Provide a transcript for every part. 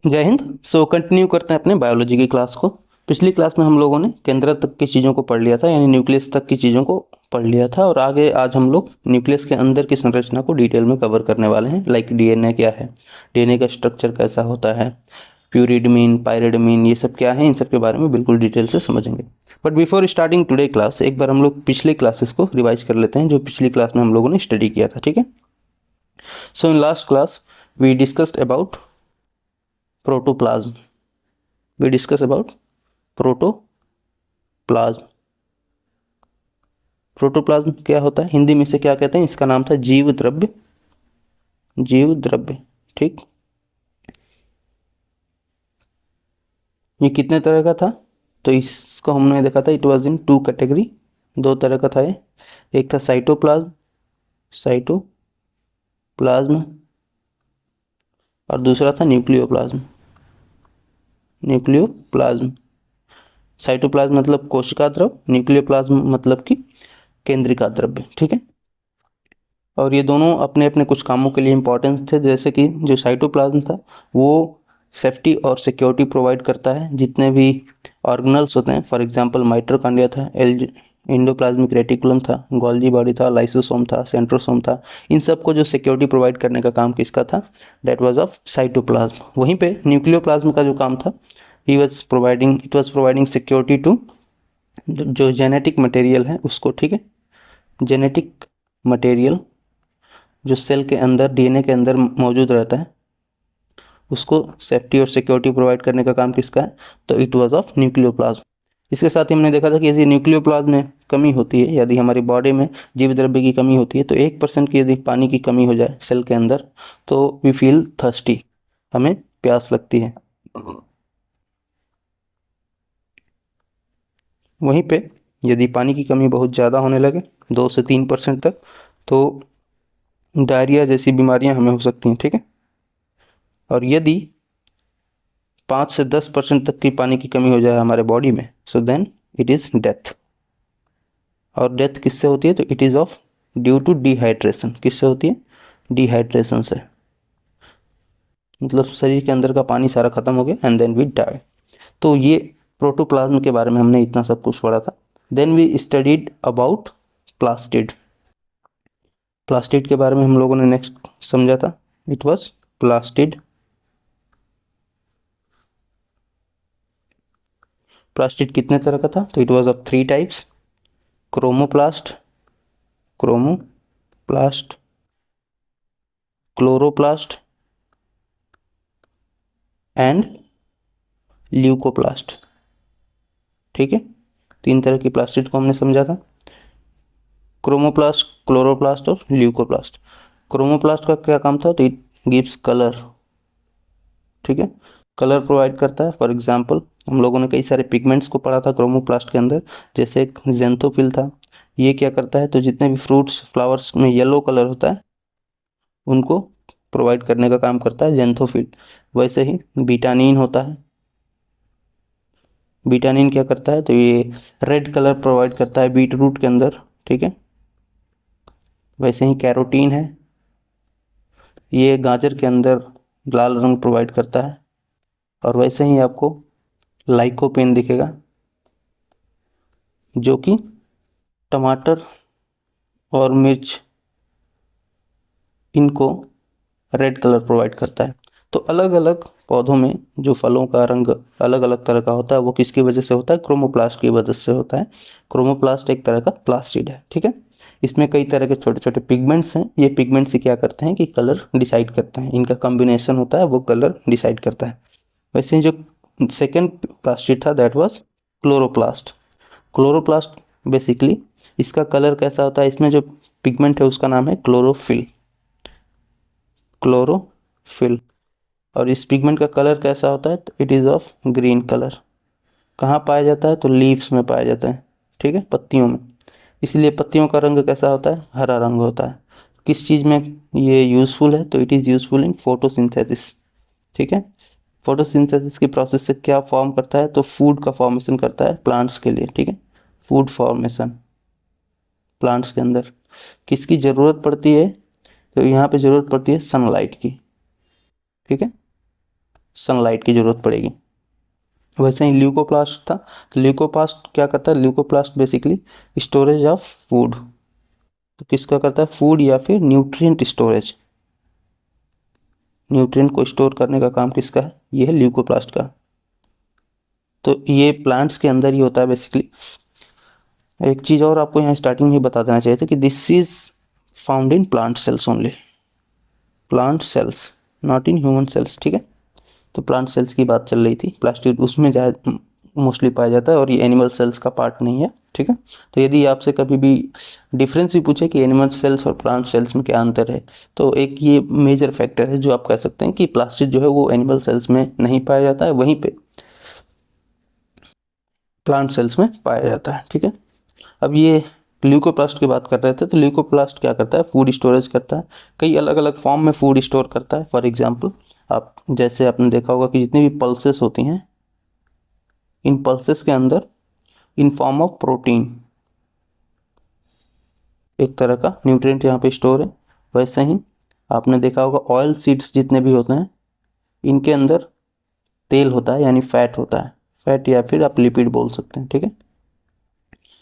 जय Hind. So continue करते हैं अपने बायोलॉजी की क्लास को। पिछली क्लास में हम लोगों ने केंद्र तक की चीज़ों को पढ़ लिया था, यानी न्यूक्लियस तक की चीज़ों को पढ़ लिया था, और आगे आज हम लोग न्यूक्लियस के अंदर की संरचना को डिटेल में कवर करने वाले हैं। लाइक डीएनए क्या है, डीएनए का स्ट्रक्चर कैसा होता है, प्यूरिडमीन, पायरिडमीन, ये सब क्या है, इन सब के बारे में बिल्कुल डिटेल से समझेंगे। But before starting today class, एक बार हम लोग पिछले क्लासेस को रिवाइज कर लेते हैं जो पिछली क्लास में हम लोगों ने स्टडी किया था। ठीक है। So in last class we discussed about protoplasm. we discuss about protoplasm. Protoplasm क्या होता है, हिंदी में इसे क्या कहते हैं? इसका नाम था जीव द्रव्य। जीव द्रव्य, ठीक। ये कितने तरह का था? तो इसको हमने देखा था, it was in two category, दो तरह का था ये। एक था साइटोप्लाज्म, साइटोप्लाज्म, और दूसरा था न्यूक्लियोप्लाज्म, न्यूक्लियोप्लाज्म। साइटोप्लाज्म मतलब कोशिका द्रव, न्यूक्लियोप्लाज्म मतलब कि केंद्रिका द्रव्य, ठीक है। और ये दोनों अपने अपने कुछ कामों के लिए इम्पोर्टेंट थे। जैसे कि जो साइटोप्लाज्म था वो सेफ्टी और सिक्योरिटी प्रोवाइड करता है। जितने भी ऑर्गेनल्स होते हैं, फॉर एग्जांपल माइटोकॉन्ड्रिया था, एंडोप्लाज्मिक रेटिकुलम था, गोल्गी बॉडी था, लाइसोसोम था, सेंट्रोसोम था, इन सब को जो सिक्योरिटी प्रोवाइड करने का काम किसका था? That was of cytoplasm. वहीं पे न्यूक्लियोप्लाज्म का जो काम था, it was providing security to जो जेनेटिक मटेरियल है उसको, ठीक है। जेनेटिक मटेरियल जो सेल के अंदर, डीएनए के अंदर मौजूद रहता है, उसको सेफ्टी और सिक्योरिटी प्रोवाइड करने का काम किसका है? तो इट वाज ऑफ न्यूक्लियोप्लाज्म। इसके साथ ही हमने देखा था कि यदि न्यूक्लियोप्लाज्म में कमी होती है, यदि हमारी बॉडी में जीव द्रव्य की कमी होती है, तो 1% की यदि पानी की कमी हो जाए सेल के अंदर, तो वी फील थर्स्टी, हमें प्यास लगती है। वहीं पे यदि पानी की कमी बहुत ज़्यादा होने लगे, 2 से 3% तक, तो डायरिया जैसी बीमारियां हमें हो सकती हैं, ठीक है। और यदि 5 से 10% तक की पानी की कमी हो जाए हमारे बॉडी में, so then it is death. और डेथ किससे होती है? तो it is of due to dehydration. किससे होती है? डिहाइड्रेशन से। मतलब शरीर के अंदर का पानी सारा खत्म हो गया एंड देन वी डाई। तो ये प्रोटोप्लाज्म के बारे में हमने इतना सब कुछ पढ़ा था। Then we studied about plastid. Plastid के बारे में हम लोगों ने नेक्स्ट समझा था। It was plastid. प्लास्टिड कितने तरह का था? तो it was of 3 types: chromoplast, chromoplast, chloroplast and leucoplast, ठीक है। 3 तरह की प्लास्टिड को हमने समझा था: क्रोमोप्लास्ट, क्लोरोप्लास्ट और ल्यूकोप्लास्ट। क्रोमोप्लास्ट का क्या काम था? तो इट गिव्स कलर, ठीक है, कलर प्रोवाइड करता है। फॉर एग्जांपल हम लोगों ने कई सारे पिगमेंट्स को पढ़ा था क्रोमोप्लास्ट के अंदर, जैसे एक जेंथोफिल था। ये क्या करता है? तो जितने भी फ्रूट्स, फ्लावर्स में येलो कलर होता है उनको प्रोवाइड करने का काम करता है जेंथोफिल। वैसे ही बीटानिन होता है। बीटानिन क्या करता है? तो ये रेड कलर प्रोवाइड करता है बीट रूट के अंदर, ठीक है। वैसे ही कैरोटीन है, ये गाजर के अंदर लाल रंग प्रोवाइड करता है। और वैसे ही आपको लाइकोपेन दिखेगा जो कि टमाटर और मिर्च, इनको रेड कलर प्रोवाइड करता है। तो अलग अलग पौधों में जो फलों का रंग अलग अलग तरह का होता है, वो किसकी वजह से होता है? क्रोमोप्लास्ट की वजह से होता है। क्रोमोप्लास्ट एक तरह का प्लास्टिड है, ठीक है। इसमें कई तरह के छोटे छोटे पिगमेंट्स हैं। ये पिगमेंट्स ही क्या करते हैं कि कलर डिसाइड करते हैं। इनका कॉम्बिनेशन होता है, वो कलर डिसाइड करता है। वैसे ही जो सेकेंड प्लास्टिड था, that was chloroplast. Chloroplast basically इसका कलर कैसा होता है? इसमें जो पिगमेंट है उसका नाम है क्लोरोफिल, क्लोरोफिल। और इस पिगमेंट का कलर कैसा होता है? तो it is of green colour. कहाँ पाया जाता है? तो लीव्स में पाया जाता है, ठीक है, पत्तियों में। इसलिए पत्तियों का रंग कैसा होता है? हरा रंग होता है। किस चीज़ में ये यूज़फुल है? तो it is useful in photosynthesis, ठीक है। फोटोसिंथेसिस की प्रोसेस से क्या फॉर्म करता है? तो फूड का फॉर्मेशन करता है प्लांट्स के लिए, ठीक है। फूड फॉर्मेशन प्लांट्स के अंदर किसकी ज़रूरत पड़ती है? तो यहाँ पे ज़रूरत पड़ती है सनलाइट की, ठीक है। सनलाइट की ज़रूरत पड़ेगी। वैसे ही ल्यूकोप्लास्ट था, तो ल्यूकोप्लास्ट क्या करता है, leucoplast basically storage of food, तो किसका करता है, फूड या फिर न्यूट्रिएंट स्टोरेज, न्यूट्रिएंट को स्टोर करने का काम किसका है, ये है ल्यूकोप्लास्ट का। तो ये प्लांट्स के अंदर ही होता है बेसिकली। एक चीज़ और आपको यहाँ स्टार्टिंग में बता देना चाहिए था कि this is found in plant cells only, plant cells not in human cells, ठीक है। तो प्लांट सेल्स की बात चल रही थी, प्लास्टिड उसमें ज़्यादा मोस्टली पाया जाता है और ये एनिमल सेल्स का पार्ट नहीं है, ठीक है। तो यदि आपसे कभी भी डिफरेंस भी पूछे कि एनिमल सेल्स और प्लांट सेल्स में क्या अंतर है, तो एक ये मेजर फैक्टर है जो आप कह सकते हैं कि प्लास्टिड जो है वो एनिमल सेल्स में नहीं पाया जाता है, वहीं पे प्लांट सेल्स में पाया जाता है, ठीक है। अब ये ल्यूकोप्लास्ट की बात कर रहे थे, तो ल्यूकोप्लास्ट क्या करता है, फूड स्टोरेज करता है, कई अलग अलग फॉर्म में फूड स्टोर करता है। फॉर एग्जांपल आप जैसे आपने देखा होगा कि जितनी भी पल्सेस होती हैं, इन पल्सेस के अंदर इन फॉर्म ऑफ प्रोटीन एक तरह का न्यूट्रिएंट यहाँ पे स्टोर है। वैसे ही आपने देखा होगा ऑयल सीड्स जितने भी होते हैं, इनके अंदर तेल होता है यानी फैट होता है, फैट या फिर आप लिपिड बोल सकते हैं, ठीक है।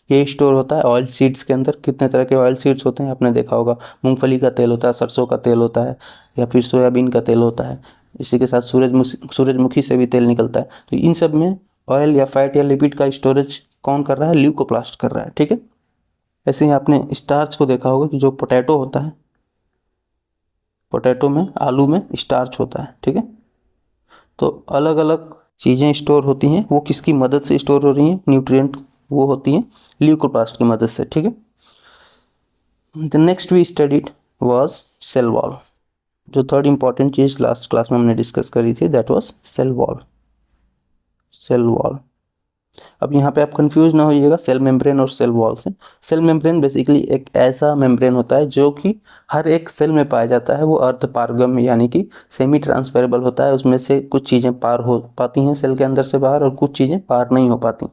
ये स्टोर होता है ऑयल सीड्स के अंदर। कितने तरह के ऑयल सीड्स होते हैं आपने देखा होगा, मूंगफली का तेल होता है, सरसों का तेल होता है, या फिर सोयाबीन का तेल होता है, इसी के साथ सूरजमुखी से भी तेल निकलता है। तो इन सब में ऑयल या फैट या लिपिड का स्टोरेज कौन कर रहा है, ल्यूकोप्लास्ट कर रहा है, ठीक है। ऐसे ही आपने स्टार्च को देखा होगा कि जो पोटैटो होता है, पोटैटो में आलू में स्टार्च होता है, ठीक है। तो अलग अलग चीज़ें स्टोर होती हैं, वो किसकी मदद से स्टोर हो रही हैं, न्यूट्रिएंट, वो होती हैं ल्यूकोप्लास्ट की मदद से, ठीक है। The next we studied was cell wall. जो थर्ड इंपॉर्टेंट चीज़ लास्ट क्लास में हमने डिस्कस करी थी that was cell wall, cell wall. अब यहाँ पे आप कंफ्यूज ना होइएगा सेल मेम्ब्रेन और सेल वॉल से। सेल मेम्ब्रेन बेसिकली एक ऐसा मेम्ब्रेन होता है जो कि हर एक सेल में पाया जाता है, वो अर्ध पारगम यानी कि सेमी ट्रांसफरेबल होता है। उसमें से कुछ चीज़ें पार हो पाती हैं सेल के अंदर से बाहर और कुछ चीज़ें पार नहीं हो पाती।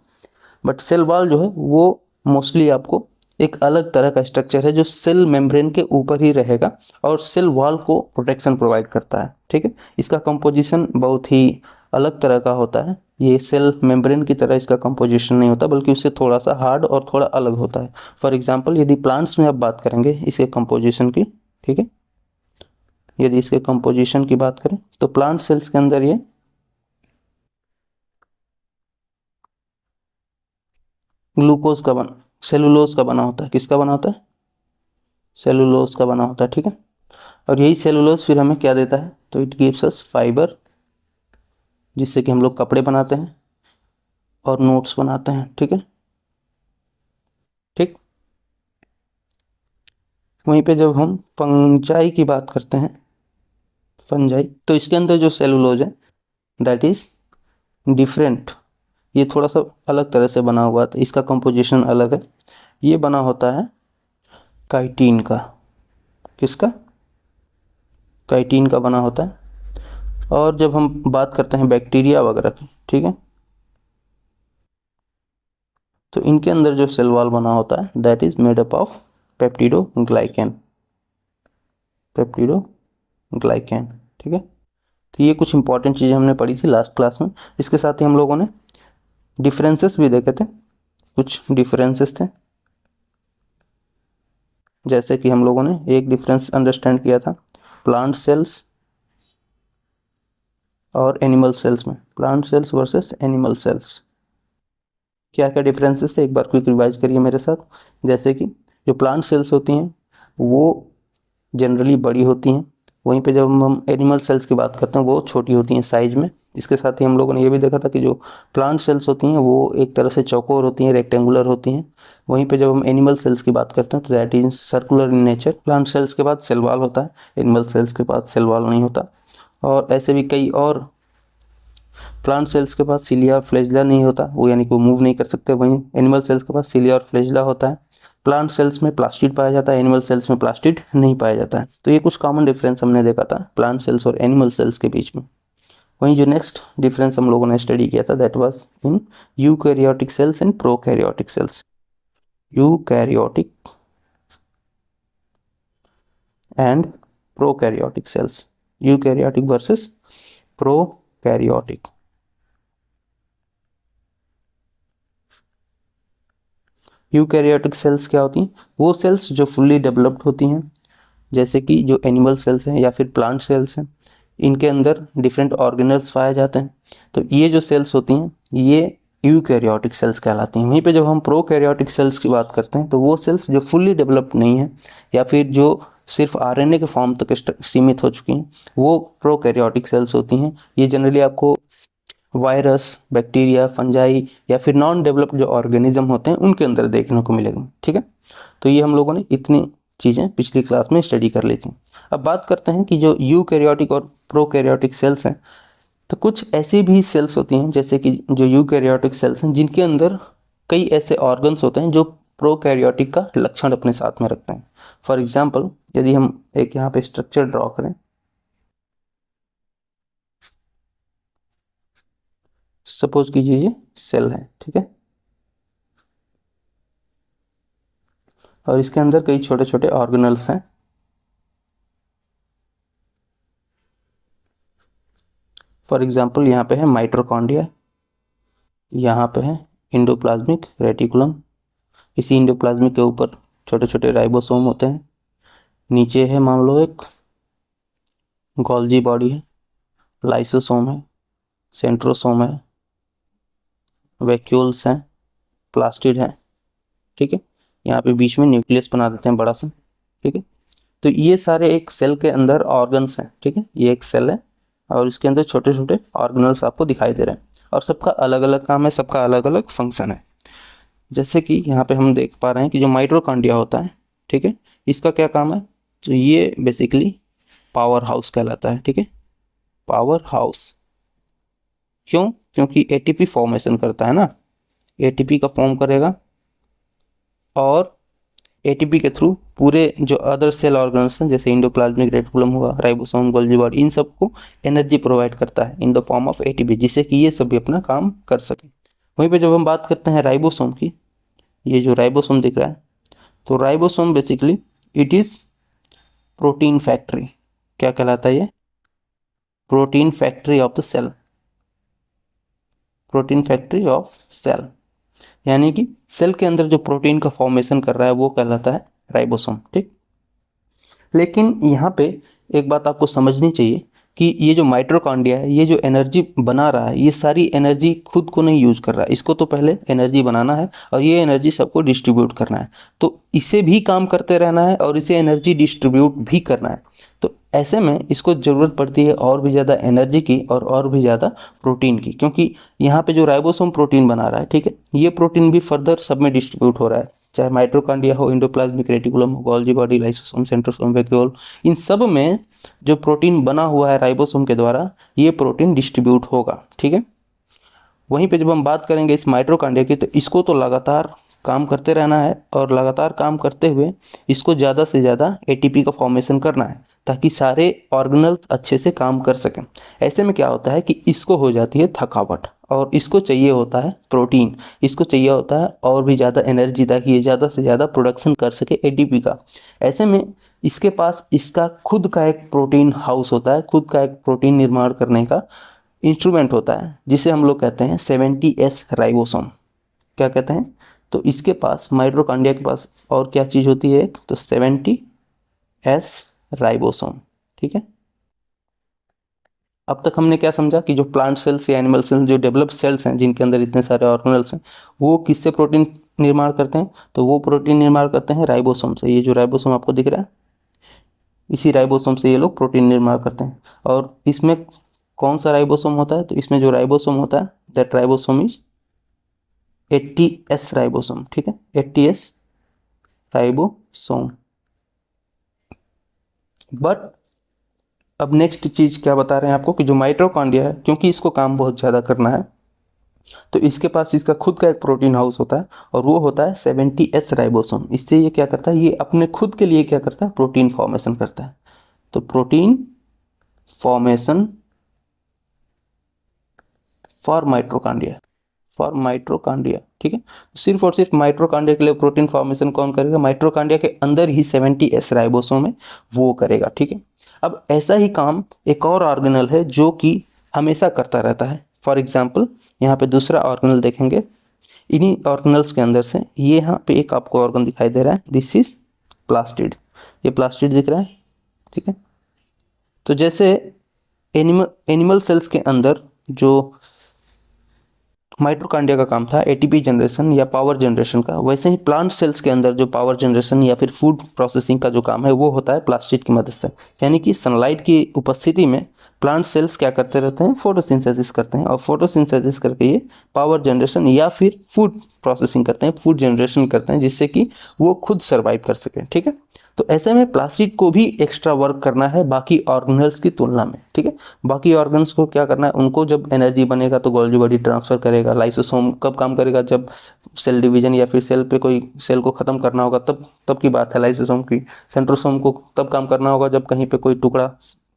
बट सेल वॉल जो है वो मोस्टली आपको एक अलग तरह का स्ट्रक्चर है जो सेल मेम्ब्रेन के ऊपर ही रहेगा और सेल वॉल को प्रोटेक्शन प्रोवाइड करता है, ठीक है। इसका कंपोजिशन बहुत ही अलग तरह का होता है, ये सेल मेम्ब्रेन की तरह इसका कंपोजिशन नहीं होता बल्कि उससे थोड़ा सा हार्ड और थोड़ा अलग होता है। फॉर एग्जांपल यदि प्लांट्स में आप बात करेंगे इसके कंपोजिशन की, ठीक है, यदि इसके कंपोजिशन की बात करें तो प्लांट सेल्स के अंदर ये ग्लूकोज का बना, सेलुलोज का बना होता है। किसका बना होता है, सेलुलोज का बना होता है, ठीक है। और यही सेलुलोज फिर हमें क्या देता है, तो इट गिव्स अस फाइबर, जिससे कि हम लोग कपड़े बनाते हैं और नोट्स बनाते हैं, ठीक है, ठीक। वहीं पे जब हम फंजाई की बात करते हैं, फंजाई, तो इसके अंदर जो सेलुलोज है दैट इज डिफरेंट, ये थोड़ा सा अलग तरह से बना हुआ था, इसका कंपोजिशन अलग है। ये बना होता है काइटिन का, किसका, काइटिन का बना होता है। और जब हम बात करते हैं बैक्टीरिया वगैरह की, ठीक है, तो इनके अंदर जो सेल वॉल बना होता है that is made up of peptidoglycan, peptidoglycan, ठीक है। तो ये कुछ इंपॉर्टेंट चीज़ें हमने पढ़ी थी लास्ट क्लास में। इसके साथ ही हम लोगों ने डिफरेंसेस भी देखे थे, कुछ डिफरेंसेस थे, जैसे कि हम लोगों ने एक डिफरेंस अंडरस्टैंड किया था प्लांट सेल्स और एनिमल सेल्स में, plant cells versus animal cells, क्या क्या डिफरेंसेस थे एक बार क्विक रिवाइज करिए मेरे साथ। जैसे कि जो प्लांट सेल्स होती हैं वो जनरली बड़ी होती हैं, वहीं पे जब हम एनिमल सेल्स की बात करते हैं वो छोटी होती हैं साइज में। इसके साथ ही हम लोगों ने ये भी देखा था कि जो प्लांट सेल्स होती हैं वो एक तरह से चौकोर होती हैं, रेक्टेंगुलर होती हैं। वहीं पे जब हम एनिमल सेल्स की बात करते हैं तो that is circular in nature. Plant cells के बाद सेल वॉल होता है, एनिमल सेल्स के बाद सेल वॉल नहीं होता। और ऐसे भी कई और, प्लांट सेल्स के पास सिलिया और फ्लैजिला नहीं होता, वो यानी कि वो मूव नहीं कर सकते। वहीं एनिमल सेल्स के पास सिलिया और फ्लैजिला होता है। प्लांट सेल्स में प्लास्टिड पाया जाता है, एनिमल सेल्स में प्लास्टिड नहीं पाया जाता है। तो ये कुछ कॉमन डिफरेंस हमने देखा था प्लांट सेल्स और एनिमल सेल्स के बीच में। वहीं जो नेक्स्ट डिफरेंस हम लोगों ने स्टडी किया था that was in eukaryotic sales and prokaryotic cells, eukaryotic and prokaryotic cells, eukaryotic versus pro eukaryotic. Eukaryotic cells क्या होती हैं? वो सेल्स जो फुल्ली डेवलप्ड होती हैं, जैसे कि जो एनिमल सेल्स हैं या फिर प्लांट सेल्स हैं, इनके अंदर डिफरेंट ऑर्गेनल्स पाए जाते हैं। तो ये जो सेल्स होती हैं ये यूकैरियोटिक सेल्स कहलाती हैं। वहीं पे जब हम प्रोकैरियोटिक सेल्स की बात करते हैं तो वो सेल्स जो फुल्ली डेवलप्ड नहीं है या फिर जो सिर्फ आरएनए के फॉर्म तक सीमित हो चुकी हैं, वो प्रोकैरियोटिक सेल्स होती हैं। ये जनरली आपको वायरस, बैक्टीरिया, फंजाई या फिर नॉन डेवलप्ड जो ऑर्गेनिज्म होते हैं उनके अंदर देखने को मिलेगा। ठीक है, तो ये हम लोगों ने इतनी चीज़ें पिछली क्लास में स्टडी कर ली थी। अब बात करते हैं कि जो यूकैरियोटिक और प्रोकैरियोटिक सेल्स हैं, तो कुछ ऐसी भी सेल्स होती हैं जैसे कि जो यूकैरियोटिक सेल्स हैं जिनके अंदर कई ऐसे ऑर्गन्स होते हैं जो प्रोकैरियोटिक का लक्षण अपने साथ में रखते हैं। फॉर एग्जाम्पल, यदि हम एक यहाँ पे स्ट्रक्चर ड्रॉ करें, सपोज कीजिए ये सेल है, ठीक है, और इसके अंदर कई छोटे छोटे ऑर्गेनल्स हैं। फॉर एग्जाम्पल यहाँ पे है माइटोकॉन्ड्रिया, यहाँ पे है इंडोप्लाज्मिक रेटिकुलम, इसी इंडोप्लाज्मिक के ऊपर छोटे छोटे राइबोसोम होते हैं, नीचे है मान लो एक गोल्जी बॉडी है, लाइसोसोम है, सेंट्रोसोम है, वैक्यूल्स हैं, प्लास्टिड है। ठीक है, यहाँ पे बीच में न्यूक्लियस बना देते हैं बड़ा सा। ठीक है, तो ये सारे एक सेल के अंदर ऑर्गन्स हैं। ठीक है, ये एक सेल है और इसके अंदर छोटे छोटे ऑर्गेनल्स आपको दिखाई दे रहे हैं और सबका अलग अलग काम है, सबका अलग अलग फंक्शन है। जैसे कि यहाँ पे हम देख पा रहे हैं कि जो माइटोकॉन्ड्रिया होता है, ठीक है, इसका क्या काम है? तो ये बेसिकली पावर हाउस कहलाता है। ठीक है, पावर हाउस क्यों? क्योंकि एटीपी फॉर्मेशन करता है ना, एटीपी का फॉर्म करेगा और एटीपी के थ्रू पूरे जो अदर सेल ऑर्गन्स हैं जैसे इंडोप्लाज्मिक रेटिकुलम हुआ, राइबोसोम, गोल्जी बॉडी, इन सबको एनर्जी प्रोवाइड करता है in the form of ATP, जिससे कि ये सभी अपना काम कर सकें। वहीं पे जब हम बात करते हैं राइबोसोम की, ये जो राइबोसोम दिख रहा है, तो ribosome basically it is protein factory. क्या कहलाता है ये? Protein factory of the cell, protein factory of cell, यानी कि सेल के अंदर जो प्रोटीन का फॉर्मेशन कर रहा है वो कहलाता है राइबोसोम। ठीक, लेकिन यहाँ पे एक बात आपको समझनी चाहिए कि ये जो माइटोकॉन्ड्रिया है, ये जो एनर्जी बना रहा है, ये सारी एनर्जी खुद को नहीं यूज कर रहा है, इसको तो पहले एनर्जी बनाना है और ये एनर्जी सबको डिस्ट्रीब्यूट करना है। तो इसे भी काम करते रहना है और इसे एनर्जी डिस्ट्रीब्यूट भी करना है। तो ऐसे में इसको ज़रूरत पड़ती है और भी ज़्यादा एनर्जी की और भी ज़्यादा प्रोटीन की, क्योंकि यहाँ पे जो राइबोसोम प्रोटीन बना रहा है, ठीक है, ये प्रोटीन भी फर्दर सब में डिस्ट्रीब्यूट हो रहा है, चाहे माइटोकॉन्ड्रिया हो, इंडोप्लाज्मिक रेटिकुलम हो, Golgi body, lysosome, centrosome, vacuole, इन सब में जो प्रोटीन बना हुआ है राइबोसोम के द्वारा, ये प्रोटीन डिस्ट्रीब्यूट होगा। ठीक है, वहीं पे जब हम बात करेंगे इस माइटोकॉन्ड्रिया की, तो इसको तो लगातार काम करते रहना है और लगातार काम करते हुए इसको ज़्यादा से ज़्यादा एटीपी का फॉर्मेशन करना है ताकि सारे ऑर्गेनल्स अच्छे से काम कर सकें। ऐसे में क्या होता है कि इसको हो जाती है थकावट और इसको चाहिए होता है प्रोटीन, इसको चाहिए होता है और भी ज़्यादा एनर्जी ताकि ये ज़्यादा से ज़्यादा प्रोडक्शन कर सके एटीपी का। ऐसे में इसके पास इसका खुद का एक प्रोटीन हाउस होता है, खुद का एक प्रोटीन निर्माण करने का इंस्ट्रूमेंट होता है, जिसे हम लोग कहते हैं 70S राइबोसोम। क्या कहते हैं? तो इसके पास, माइटोकॉन्ड्रिया के पास और क्या चीज़ होती है? तो 70S राइबोसोम। ठीक है, अब तक हमने क्या समझा कि जो प्लांट सेल्स या एनिमल सेल्स, जो डेवलप्ड सेल्स हैं जिनके अंदर इतने सारे ऑर्गेनल्स हैं, वो किससे प्रोटीन निर्माण करते हैं? तो वो प्रोटीन निर्माण करते हैं राइबोसोम से। ये जो राइबोसोम आपको दिख रहा है, इसी राइबोसोम से ये लोग प्रोटीन निर्माण करते हैं। और इसमें कौन सा राइबोसोम होता है? तो इसमें जो राइबोसोम होता है, that ribosome is 80S ribosome. ठीक है, 80S राइबोसोम। बट अब नेक्स्ट चीज़ क्या बता रहे हैं आपको कि जो माइटोकॉन्ड्रिया है, क्योंकि इसको काम बहुत ज़्यादा करना है, तो इसके पास इसका खुद का एक प्रोटीन हाउस होता है और वो होता है 70S राइबोसोम। इससे ये क्या करता है? ये अपने खुद के लिए क्या करता है? प्रोटीन फॉर्मेशन करता है। तो protein formation for mitochondria, for mitochondria. ठीक है, सिर्फ और सिर्फ माइटोकॉन्ड्रिया के लिए प्रोटीन फॉर्मेशन कौन करेगा? माइटोकॉन्ड्रिया के अंदर ही 70S राइबोसोम है, वो करेगा। ठीक है, अब ऐसा ही काम एक और ऑर्गेनल है जो कि हमेशा करता रहता है। फॉर एग्जाम्पल यहाँ पे दूसरा ऑर्गेनल देखेंगे, इन्हीं ऑर्गेनल्स के अंदर से ये यहाँ पे एक आपको ऑर्गन दिखाई दे रहा है, दिस इज प्लास्टिड, ये प्लास्टिड दिख रहा है, ठीक है। तो जैसे एनिमल सेल्स के अंदर जो माइटोकॉन्ड्रिया का काम था एटीपी जनरेशन या पावर जनरेशन का, वैसे ही प्लांट सेल्स के अंदर जो पावर जनरेशन या फिर फूड प्रोसेसिंग का जो काम है वो होता है प्लास्टिड की मदद से। यानी कि सनलाइट की उपस्थिति में प्लांट सेल्स क्या करते रहते हैं, फोटोसिंथेसिस करते हैं, और फोटोसिंथेसिस करके ये पावर जनरेशन या फिर फूड प्रोसेसिंग करते हैं, फूड जनरेशन करते हैं, जिससे कि वो खुद सर्वाइव कर सकें, ठीक है। तो ऐसे में प्लास्टिड को भी एक्स्ट्रा वर्क करना है बाकी ऑर्गेनल्स की तुलना में, ठीक है। बाकी ऑर्गन्स को क्या करना है, उनको जब एनर्जी बनेगा तो गोल्गी बॉडी ट्रांसफर करेगा। लाइसोसोम कब काम करेगा, जब सेल डिवीजन या फिर सेल पे कोई सेल को ख़त्म करना होगा, तब की बात है लाइसोसोम की। सेंट्रोसोम को तब काम करना होगा जब कहीं पे कोई टुकड़ा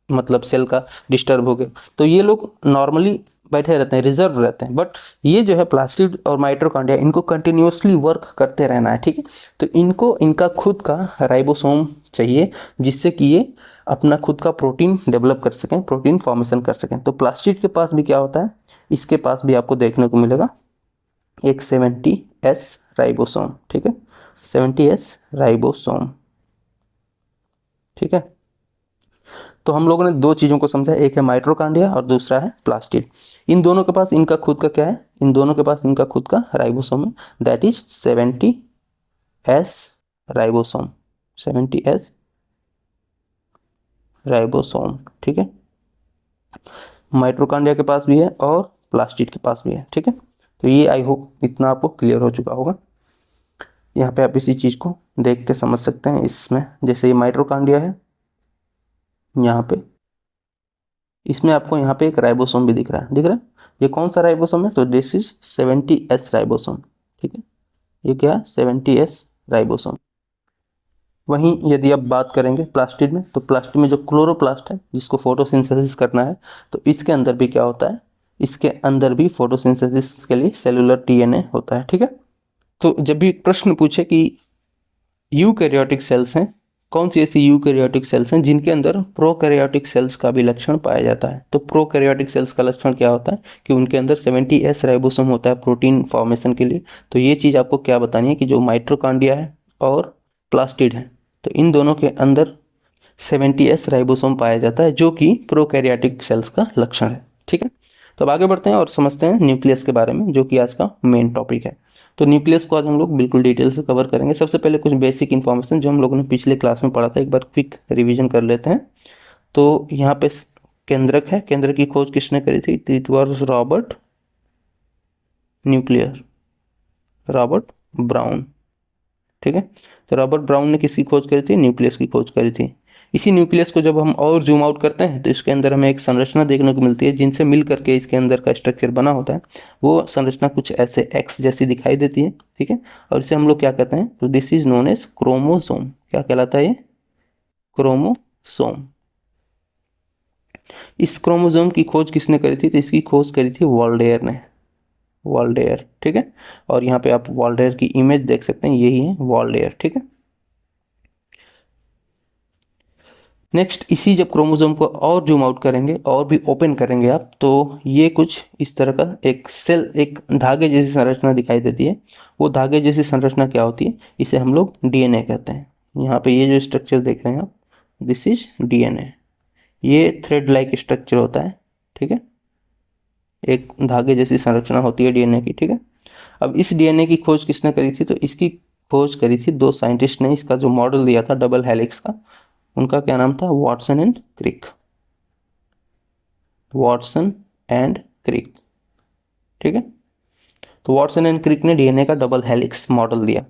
मतलब सेल का डिस्टर्ब हो गया। तो ये लोग नॉर्मली बैठे रहते हैं, रिजर्व रहते हैं, बट ये जो है प्लास्टिड और माइटोकॉन्ड्रिया इनको कंटिन्यूसली वर्क करते रहना है, ठीक है। तो इनको इनका खुद का राइबोसोम चाहिए, जिससे कि ये अपना खुद का प्रोटीन डेवलप कर सकें, प्रोटीन फॉर्मेशन कर सकें। तो प्लास्टिड के पास भी क्या होता है, इसके पास भी आपको देखने को मिलेगा एक 70S राइबोसोम, ठीक है, 70S राइबोसोम, ठीक है। तो हम लोगों ने दो चीज़ों को समझा, एक है माइटोकॉन्ड्रिया और दूसरा है प्लास्टिड। इन दोनों के पास इनका खुद का क्या है, इन दोनों के पास इनका खुद का राइबोसोम है, that is 70S ribosome, 70S ribosome, ठीक है। माइटोकॉन्ड्रिया के पास भी है और प्लास्टिड के पास भी है, ठीक है। तो ये आई होप इतना आपको क्लियर हो चुका होगा। यहाँ पे आप इसी चीज़ को देख के समझ सकते हैं। इसमें जैसे ये माइटोकॉन्ड्रिया है, यहाँ पे इसमें आपको यहाँ पे एक राइबोसोम भी दिख रहा है, दिख रहा है। ये कौन सा राइबोसोम है, तो दिस इज 70S राइबोसोम, ठीक है। ये क्या है, 70S राइबोसोम। वहीं यदि आप बात करेंगे प्लास्टिड में, तो प्लास्टिड में जो क्लोरोप्लास्ट है जिसको फोटोसिंथेसिस करना है, तो इसके अंदर भी क्या होता है, इसके अंदर भी फोटोसिंथेसिस के लिए सेलुलर डीएनए होता है, ठीक है। तो जब भी प्रश्न पूछे कि यूकैरियोटिक सेल्स हैं, कौन सी ऐसी यूकैरियोटिक सेल्स हैं जिनके अंदर प्रोकैरियोटिक सेल्स का भी लक्षण पाया जाता है, तो प्रोकैरियोटिक सेल्स का लक्षण क्या होता है कि उनके अंदर 70S राइबोसोम होता है प्रोटीन फॉर्मेशन के लिए। तो ये चीज़ आपको क्या बतानी है कि जो माइटोकॉन्ड्रिया है और प्लास्टिड है, तो इन दोनों के अंदर 70S राइबोसोम पाया जाता है, जो कि प्रोकैरियोटिक सेल्स का लक्षण है, ठीक है। तो अब आगे बढ़ते हैं और समझते हैं न्यूक्लियस के बारे में, जो कि आज का मेन टॉपिक है। तो न्यूक्लियस को आज हम लोग बिल्कुल डिटेल से कवर करेंगे। सबसे पहले कुछ बेसिक इन्फॉर्मेशन जो हम लोगों ने पिछले क्लास में पढ़ा था, एक बार क्विक रिवीजन कर लेते हैं। तो यहाँ पे केंद्रक है, केंद्र की खोज किसने करी थी, it was Robert nuclear, Robert brown, ठीक है। तो रॉबर्ट ब्राउन ने किसकी खोज करी थी, न्यूक्लियस की खोज करी थी। इसी न्यूक्लियस को जब हम और जूम आउट करते हैं तो इसके अंदर हमें एक संरचना देखने को मिलती है, जिनसे मिल करके इसके अंदर का स्ट्रक्चर बना होता है। वो संरचना कुछ ऐसे एक्स जैसी दिखाई देती है, ठीक है। और इसे हम लोग क्या कहते हैं, तो this is known as chromosome. क्या कहलाता है ये, क्रोमोसोम। इस क्रोमोसोम की खोज किसने करी थी, तो इसकी खोज करी थी वॉल्डेयर ने, वॉल्डेयर, ठीक है। और यहाँ पे आप वॉल्डेयर की इमेज देख सकते हैं, यही है वॉल्डेयर, ठीक है। नेक्स्ट, इसी जब क्रोमोसोम को और जूम आउट करेंगे और भी ओपन करेंगे आप, तो ये कुछ इस तरह का एक सेल, एक धागे जैसी संरचना दिखाई देती है। वो धागे जैसी संरचना क्या होती है, इसे हम लोग डीएनए कहते हैं। यहाँ पे ये जो स्ट्रक्चर देख रहे हैं आप, दिस इज डीएनए। ये थ्रेड लाइक स्ट्रक्चर होता है, ठीक है। एक धागे जैसी संरचना होती है डीएनए की, ठीक है। अब इस डीएनए की खोज किसने करी थी, तो इसकी खोज करी थी दो साइंटिस्ट ने। इसका जो मॉडल दिया था डबल हेलिक्स का, उनका क्या नाम था, Watson and Crick, Watson and Crick, ठीक है। तो वॉटसन एंड क्रिक ने डीएनए का डबल हेलिक्स मॉडल दिया।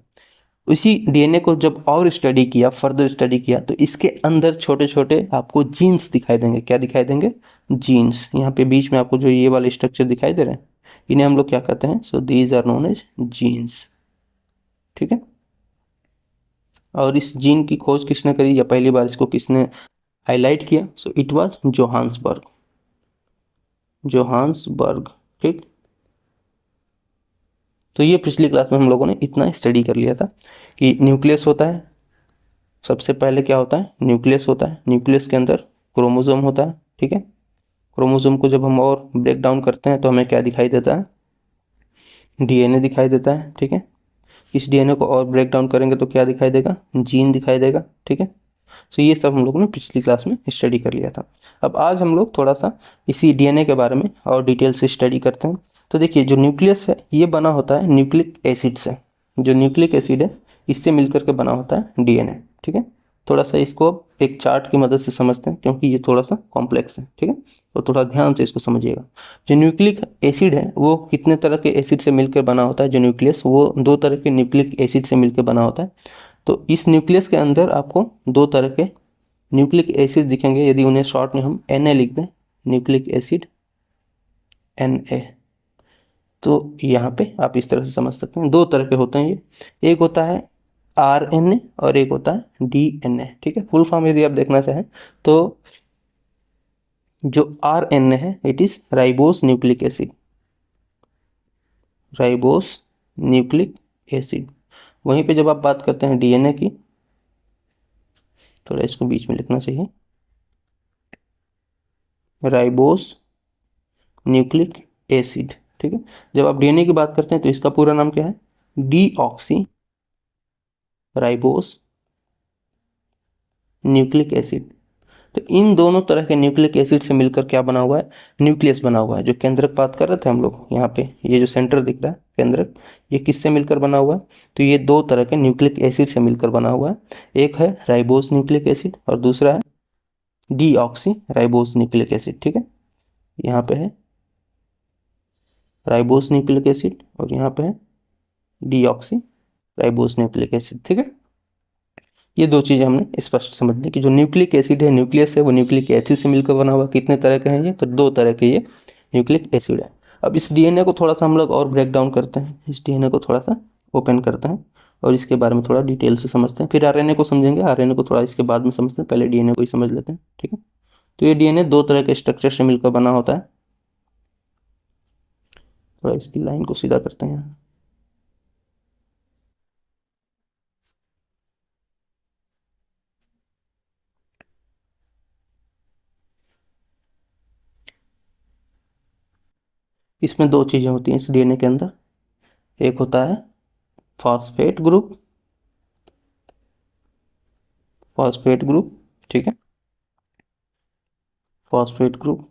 उसी डीएनए को जब और स्टडी किया, फर्दर स्टडी किया, तो इसके अंदर छोटे छोटे आपको जीन्स दिखाई देंगे। क्या दिखाई देंगे, जीन्स। यहाँ पे बीच में आपको जो ये वाले स्ट्रक्चर दिखाई दे रहे हैं, इन्हें हम लोग क्या कहते हैं, so these are known as genes, ठीक है। और इस जीन की खोज किसने करी, या पहली बार इसको किसने हाईलाइट किया, so it was Johannesburg, Johannesburg, ठीक। तो ये पिछली क्लास में हम लोगों ने इतना स्टडी कर लिया था कि न्यूक्लियस होता है, सबसे पहले क्या होता है, न्यूक्लियस होता है, न्यूक्लियस के अंदर क्रोमोसोम होता है, ठीक है। क्रोमोसोम को जब हम और ब्रेक डाउन करते हैं तो हमें क्या दिखाई देता है, डीएनए दिखाई देता है, ठीक है। इस डीएनए को और ब्रेक डाउन करेंगे तो क्या दिखाई देगा, जीन दिखाई देगा, ठीक है। तो ये सब हम लोगों ने पिछली क्लास में स्टडी कर लिया था। अब आज हम लोग थोड़ा सा इसी डीएनए के बारे में और डिटेल से स्टडी करते हैं। तो देखिए जो न्यूक्लियस है ये बना होता है न्यूक्लिक एसिड से, जो न्यूक्लिक एसिड है इससे मिलकर के बना होता है डीएनए, ठीक है। थोड़ा सा इसको अब एक चार्ट की मदद से समझते हैं क्योंकि ये थोड़ा सा कॉम्प्लेक्स है, ठीक है। तो थोड़ा ध्यान से इसको समझिएगा। जो न्यूक्लिक एसिड है वो कितने तरह के एसिड से मिलकर बना होता है, जो न्यूक्लियस वो 2 तरह के न्यूक्लिक एसिड से मिलकर बना होता है। तो इस न्यूक्लियस के अंदर आपको 2 तरह के न्यूक्लिक एसिड दिखेंगे, यदि उन्हें शॉर्ट में हम Na लिख दें, न्यूक्लिक एसिड Na। तो यहाँ पे आप इस तरह से समझ सकते हैं 2 तरह के होते हैं ये, एक होता है RNA और एक होता है DNA, ठीक है। फुल फॉर्म यदि आप देखना चाहें तो जो RNA है it is ribose nucleic acid, ribose nucleic acid. वहीं पे जब आप बात करते हैं DNA की, थोड़ा इसको बीच में लिखना चाहिए, राइबोस न्यूक्लिक एसिड, ठीक है। जब आप डीएनए की बात करते हैं तो इसका पूरा नाम क्या है, डीऑक्सी राइबोस न्यूक्लिक एसिड। तो इन दोनों तरह के न्यूक्लिक एसिड से मिलकर क्या बना हुआ है, न्यूक्लियस बना हुआ है। जो केंद्रक बात कर रहे थे हम लोग यहाँ पे, ये जो सेंटर दिख रहा है केंद्रक, ये किससे मिलकर बना हुआ है, तो ये 2 तरह के न्यूक्लिक एसिड से मिलकर बना हुआ है। एक है राइबोस न्यूक्लिक एसिड और दूसरा है डीऑक्सी राइबोस न्यूक्लिक एसिड, ठीक है। यहाँ पे है राइबोस न्यूक्लिक एसिड और यहाँ पे है डीऑक्सी राइबोस न्यूक्लिक एसिड, ठीक है। ये 2 चीज़ें हमने स्पष्ट समझ ली कि जो न्यूक्लिक एसिड है, न्यूक्लियस है, वो न्यूक्लिक एसिड से मिलकर बना हुआ। कितने तरह के हैं ये, तो 2 तरह के ये न्यूक्लिक एसिड है। अब इस डीएनए को थोड़ा सा हम लोग और ब्रेक डाउन करते हैं, इस डीएनए को थोड़ा सा ओपन करते हैं और इसके बारे में थोड़ा डिटेल से समझते हैं। फिर आरएनए को समझेंगे, आरएनए को थोड़ा इसके बाद में समझते हैं, पहले डीएनए को ही समझ लेते हैं, ठीक है। तो ये डीएनए 2 तरह के स्ट्रक्चर से मिलकर बना होता है। थोड़ा इसकी लाइन को सीधा करते हैं यहाँ। इसमें 2 चीज़ें होती हैं इस डीएनए के अंदर, एक होता है फॉस्फेट ग्रुप, फॉस्फेट ग्रुप, ठीक है, फॉस्फेट ग्रुप।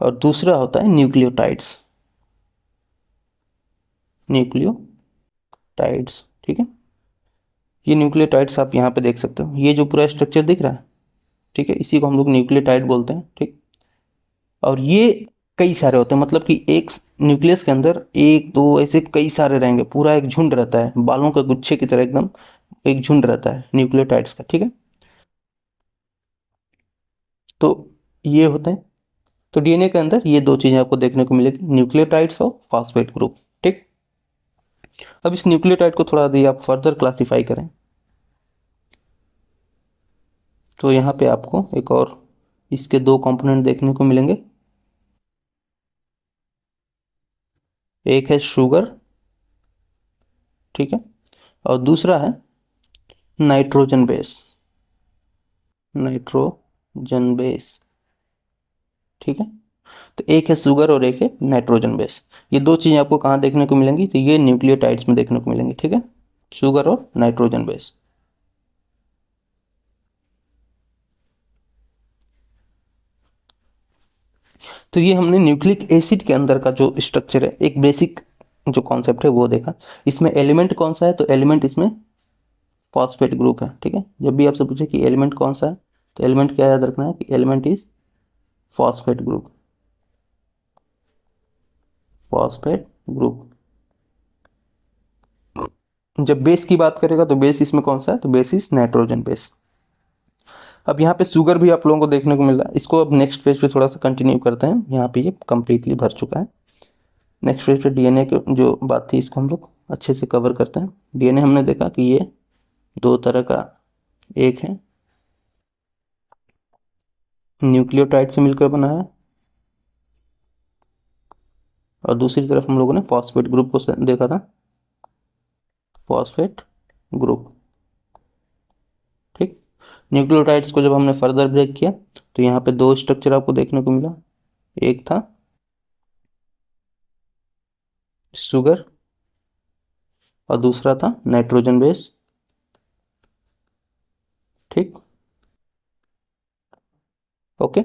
और दूसरा होता है न्यूक्लियोटाइड्स, न्यूक्लियोटाइड्स, ठीक है। ये न्यूक्लियोटाइड्स आप यहाँ पे देख सकते हो, ये जो पूरा स्ट्रक्चर दिख रहा है, ठीक है, इसी को हम लोग न्यूक्लियोटाइड बोलते हैं, ठीक। और ये कई सारे होते हैं, मतलब कि एक न्यूक्लियस के अंदर 1 2 ऐसे कई सारे रहेंगे, पूरा एक झुंड रहता है, बालों का गुच्छे की तरह एकदम एक झुंड रहता है न्यूक्लियोटाइड्स का, ठीक है। तो ये होते हैं, तो डीएनए के अंदर ये 2 चीज़ें आपको देखने को मिलेगी, न्यूक्लियोटाइड्स और फॉस्फेट ग्रुप, ठीक। अब इस न्यूक्लियोटाइड को थोड़ा यदि आप फर्दर क्लासीफाई करें तो यहाँ पे आपको एक और इसके 2 कंपोनेंट देखने को मिलेंगे। एक है शुगर, ठीक है, और दूसरा है नाइट्रोजन बेस, नाइट्रोजन बेस, ठीक है। तो एक है शुगर और एक है नाइट्रोजन बेस। ये 2 चीज़ें आपको कहाँ देखने को मिलेंगी, तो ये न्यूक्लियोटाइड्स में देखने को मिलेंगी, ठीक है, शुगर और नाइट्रोजन बेस। तो ये हमने न्यूक्लिक एसिड के अंदर का जो स्ट्रक्चर है, एक बेसिक जो कॉन्सेप्ट है वो देखा। इसमें एलिमेंट कौन सा है, तो एलिमेंट इसमें फॉस्फेट ग्रुप है, ठीक है। जब भी आपसे पूछे कि एलिमेंट कौन सा है तो एलिमेंट क्या याद रखना है कि element is phosphate group, phosphate group. जब बेस की बात करेगा तो बेस इसमें कौन सा है, तो बेस इज नाइट्रोजन बेस। अब यहाँ पे शुगर भी आप लोगों को देखने को मिल रहा है, इसको अब नेक्स्ट पेज पे थोड़ा सा कंटिन्यू करते हैं, यहाँ पे ये कंप्लीटली भर चुका है। नेक्स्ट पेज पे डीएनए की जो बात थी इसको हम लोग अच्छे से कवर करते हैं। डीएनए हमने देखा कि ये 2 तरह का, एक है न्यूक्लियोटाइड से मिलकर बना है और दूसरी तरफ हम लोगों ने फॉस्फेट ग्रुप को देखा था, फॉस्फेट ग्रुप, ठीक। न्यूक्लियोटाइड्स को जब हमने फर्दर ब्रेक किया तो यहाँ पे दो स्ट्रक्चर आपको देखने को मिला, एक था शुगर और दूसरा था नाइट्रोजन बेस। ठीक, ओके।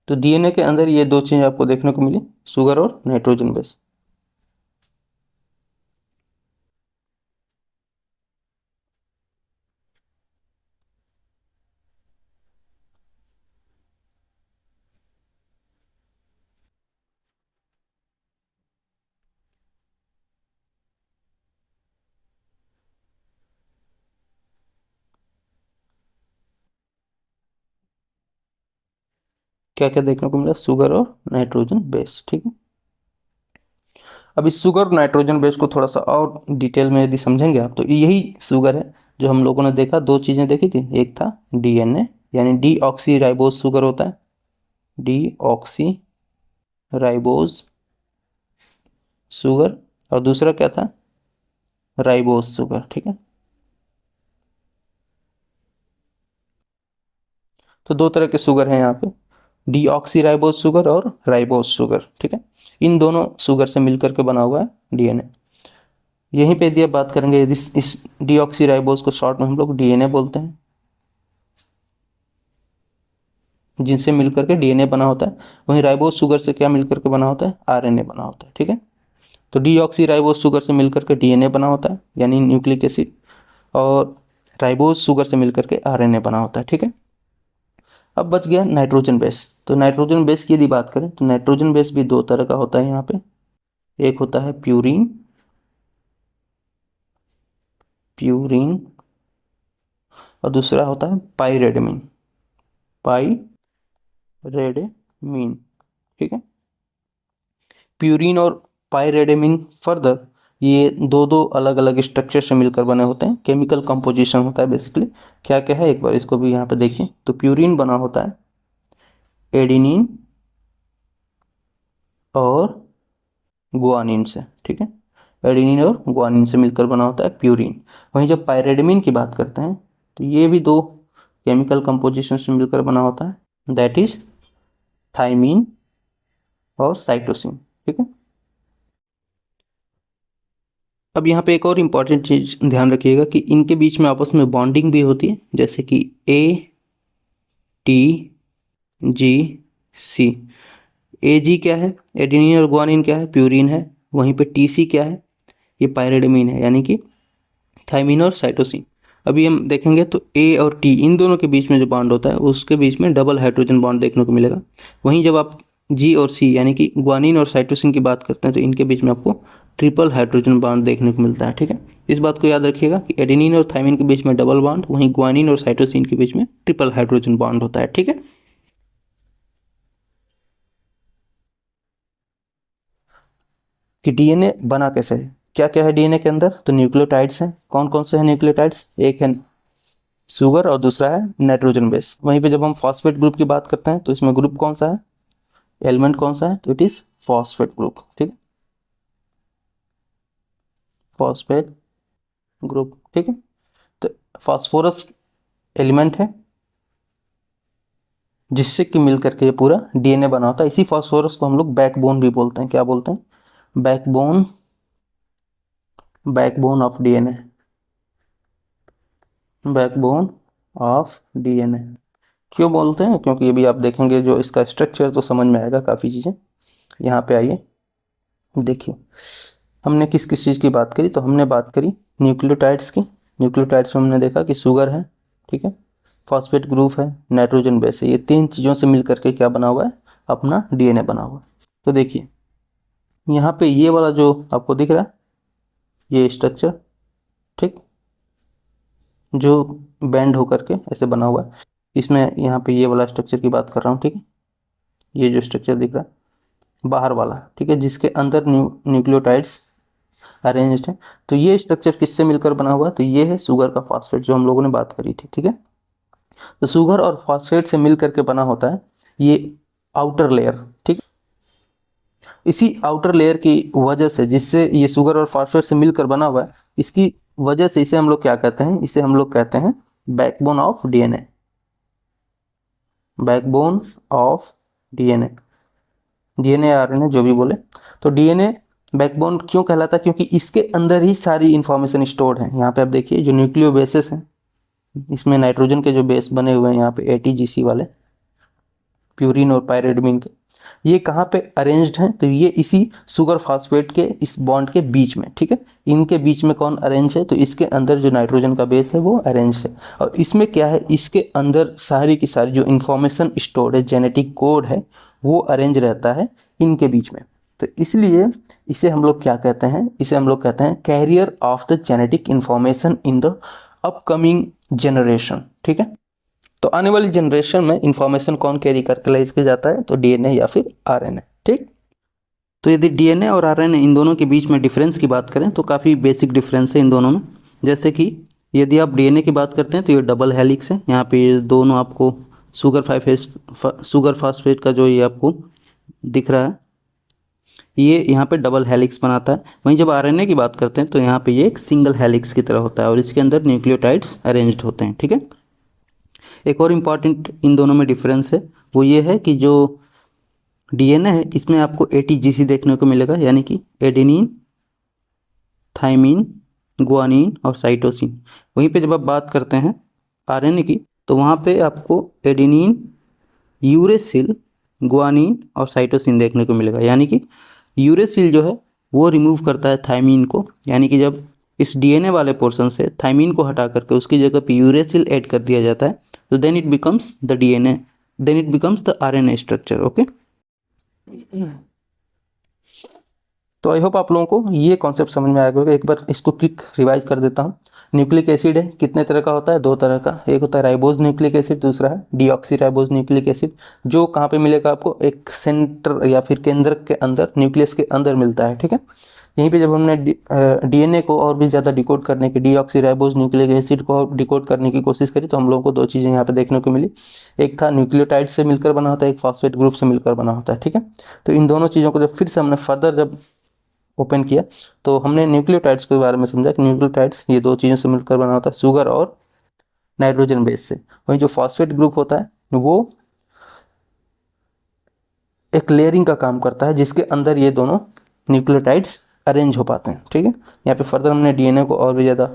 तो डीएनए के अंदर ये दो चीजें आपको देखने को मिली, शुगर और नाइट्रोजन बेस। क्या क्या देखने को मिला, शुगर और नाइट्रोजन बेस। ठीक है, अब इस शुगर और नाइट्रोजन बेस को थोड़ा सा और डिटेल में यदि समझेंगे आप तो यही शुगर है जो हम लोगों ने देखा, दो चीज़ें देखी थी, एक था डीएनए यानी डीऑक्सी राइबोज शुगर होता है, डीऑक्सी राइबोज शुगर, और दूसरा क्या था, राइबोज शुगर। ठीक है, तो दो तरह के शुगर हैं यहाँ पे, डीऑक्सी राइबोज शुगर और राइबोज शुगर। ठीक है, इन दोनों शुगर से मिलकर के बना हुआ है डीएनए। यहीं पे यदि आप बात करेंगे, यदि इस डीऑक्सी राइबोज को शॉर्ट में हम लोग डीएनए बोलते हैं, जिनसे मिलकर के डीएनए बना होता है, वहीं राइबोज शुगर से क्या मिलकर के बना होता है, आरएनए बना होता है। ठीक है, तो डीऑक्सी राइबोज शुगर से मिलकर के डीएनए बना होता है यानी न्यूक्लिक एसिड, और राइबोज शुगर से मिलकर के आरएनए बना होता है। ठीक है, अब बच गया नाइट्रोजन बेस। तो नाइट्रोजन बेस की यदि बात करें तो नाइट्रोजन बेस भी दो तरह का होता है यहाँ पे, एक होता है प्यूरिन, प्यूरिन, और दूसरा होता है पाइरेडमिन, पाइरेडमिन। ठीक है, प्यूरिन और पाइरेडेमिन फर्दर ये दो दो अलग अलग स्ट्रक्चर से मिलकर बने होते हैं, केमिकल कंपोजिशन होता है बेसिकली। क्या क्या है एक बार इसको भी यहाँ पे देखिए। तो प्यूरिन बना होता है एडिनिन और गुआनिन से। ठीक है, एडिनिन और गुआनिन से मिलकर बना होता है प्यूरिन। वहीं जब पाइरेडेमिन की बात करते हैं तो ये भी दो केमिकल कंपोजिशन से मिलकर बना होता है, दैट इज थाइमिन और साइटोसिन। ठीक है, अब यहाँ पे एक और इम्पॉर्टेंट चीज़ ध्यान रखिएगा कि इनके बीच में आपस में बॉन्डिंग भी होती है, जैसे कि ATGC। AG क्या है, एडेनिन और गुआनिन क्या है, प्यूरिन है। वहीं पे TC क्या है, ये पायरिडमिन है यानी कि थाइमिन और साइटोसिन। अभी हम देखेंगे तो A और T इन दोनों के बीच में जो बॉन्ड होता है उसके बीच में डबल हाइड्रोजन बॉन्ड देखने को मिलेगा। वहीं जब आप G और C यानी कि गुआनिन और साइटोसिन की बात करते हैं तो इनके बीच में आपको ट्रिपल हाइड्रोजन बॉन्ड देखने को मिलता है। ठीक है, इस बात को याद रखिएगा कि एडेनिन और थाइमिन के बीच में डबल बॉन्ड, वहीं गुआनिन और साइटोसिन के बीच में ट्रिपल हाइड्रोजन बॉन्ड होता है। ठीक है, कि डीएनए बना कैसे है, क्या क्या है डीएनए के अंदर, तो न्यूक्लियोटाइड्स हैं। कौन कौन से हैं न्यूक्लियोटाइड्स, एक है शुगर और दूसरा है नाइट्रोजन बेस। वहीं पे जब हम फॉस्फेट ग्रुप की बात करते हैं तो इसमें ग्रुप कौन सा है, एलिमेंट कौन सा है, तो इट इज फॉस्फेट ग्रुप। ठीक है, फॉस्फेट ग्रुप। ठीक है, तो फास्फोरस एलिमेंट है जिससे कि मिल करके ये पूरा डीएनए बना होता है। इसी फास्फोरस को हम लोग बैकबोन भी बोलते हैं, क्या बोलते हैं, backbone, backbone of DNA, backbone of DNA. क्यों बोलते हैं, क्योंकि ये भी आप देखेंगे जो इसका स्ट्रक्चर तो समझ में आएगा काफ़ी चीज़ें। यहाँ पे आइए देखिए, हमने किस किस चीज़ की बात करी, तो हमने बात करी न्यूक्लियोटाइड्स की। न्यूक्लियोटाइड्स में हमने देखा कि शुगर है, ठीक है, फॉस्फेट ग्रुप है, नाइट्रोजन बेस है। ये तीन चीज़ों से मिल करके क्या बना हुआ है, अपना डीएनए बना हुआ है। तो देखिए यहाँ पे ये वाला जो आपको दिख रहा है ये स्ट्रक्चर, ठीक, जो बेंड होकर के ऐसे बना हुआ है, इसमें यहाँ पे ये वाला स्ट्रक्चर की बात कर रहा हूँ। ठीक है, ये जो स्ट्रक्चर दिख रहा है बाहर वाला, ठीक है, जिसके अंदर न्यूक्लियोटाइड्स अरेंज्ड है। तो ये स्ट्रक्चर किससे मिलकर बना हुआ है, तो ये है शुगर का फॉस्फेट जो हम लोगों ने बात करी थी। ठीक है, तो शुगर और फॉस्फेट से मिल करके बना होता है ये आउटर लेयर। ठीक, इसी आउटर लेयर की वजह से, जिससे ये शुगर और फॉस्फेट से मिलकर बना हुआ है, इसकी वजह से इसे हम लोग क्या कहते हैं, इसे हम लोग कहते हैं backbone of DNA, backbone of DNA, DNA RNA जो भी बोले। तो डीएनए बैकबोन क्यों कहलाता है? क्योंकि इसके अंदर ही सारी इंफॉर्मेशन स्टोर्ड है। यहाँ पे आप देखिए जो न्यूक्लियो बेसेस हैं, इसमें नाइट्रोजन के जो बेस बने हुए हैं यहाँ पे एटीजीसी वाले, प्यूरिन और पायरिडमीन के, ये कहाँ पे अरेंज्ड हैं? तो ये इसी सुगर फास्फेट के इस बॉन्ड के बीच में, ठीक है। इनके बीच में कौन अरेंज है? तो इसके अंदर जो नाइट्रोजन का बेस है वो अरेंज है। और इसमें क्या है, इसके अंदर सारी की सारी जो इंफॉर्मेशन स्टोर्ड है, जेनेटिक कोड है, वो अरेंज रहता है इनके बीच में। तो इसलिए इसे हम लोग क्या कहते हैं? इसे हम लोग कहते हैं carrier of the genetic information in the upcoming generation, ठीक है। तो आने वाली जनरेशन में इंफॉर्मेशन कौन कैरी करके लेके जाता है? तो डीएनए या फिर आरएनए, ठीक। तो यदि डीएनए और आरएनए इन दोनों के बीच में डिफरेंस की बात करें तो काफ़ी बेसिक डिफरेंस है इन दोनों में। जैसे कि यदि आप डीएनए की बात करते हैं तो ये डबल हेलिक्स है, यहाँ पे ये दोनों आपको सुगर फास्फेट का जो ये आपको दिख रहा है, ये यहाँ पे डबल हेलिक्स बनाता है। वहीं जब आरएनए की बात करते हैं तो यहाँ पे ये एक सिंगल हेलिक्स की तरह होता है और इसके अंदर न्यूक्लियोटाइड्स अरेंज्ड होते हैं, ठीक है। एक और इम्पॉर्टेंट इन दोनों में डिफरेंस है, वो ये है कि जो डीएनए है इसमें आपको एटीजीसी देखने को मिलेगा, यानी कि एडेनिन, थाइमिन, गुआनिन और साइटोसिन। वहीं पे जब आप बात करते हैं आरएनए की तो वहाँ पे आपको एडेनिन, यूरेसिल, गुआनिन और साइटोसिन देखने को मिलेगा। यानी कि यूरेसिल जो है वो रिमूव करता है थाइमिन को, यानी कि जब इस डीएनए वाले पोर्शन से थाइमिन को हटा करके उसकी जगह पे यूरेसिल ऐड कर दिया जाता है तो then it becomes the DNA, then it becomes the RNA structure, okay. तो आई होप आप लोगों को ये कॉन्सेप्ट समझ में आएगा। एक बार इसको क्विक रिवाइज कर देता हूँ। न्यूक्लिक एसिड है, कितने तरह का होता है? दो तरह का। एक होता है राइबोज न्यूक्लिक एसिड, दूसरा है डीऑक्सी राइबोज न्यूक्लिक एसिड। जो कहाँ पे मिलेगा आपको? एक सेंटर या फिर केंद्र के अंदर, न्यूक्लियस के अंदर मिलता है, ठीक है। यहीं पे जब हमने डीएनए को और भी ज़्यादा डिकोड करने की, डीऑक्सी राइबोज न्यूक्लिक एसिड को डिकोड करने की कोशिश करी तो हम लोगों को दो चीज़ें यहाँ पे देखने को मिली। एक था न्यूक्लियोटाइड से मिलकर बना होता है, एक फॉस्फेट ग्रुप से मिलकर बना होता है, ठीक है। तो इन दोनों चीज़ों को जब फिर से हमने फर्दर जब ओपन किया तो हमने न्यूक्लियोटाइड्स के बारे में समझा कि न्यूक्लियोटाइड्स ये दो चीज़ों से मिलकर बना होता है, शुगर और नाइट्रोजन बेस से। वहीं जो फॉस्फेट ग्रुप होता है वो एक लेयरिंग का काम करता है जिसके अंदर ये दोनों न्यूक्लियोटाइड्स अरेंज हो पाते हैं, ठीक है। यहाँ पे फर्दर हमने डीएनए को और भी ज़्यादा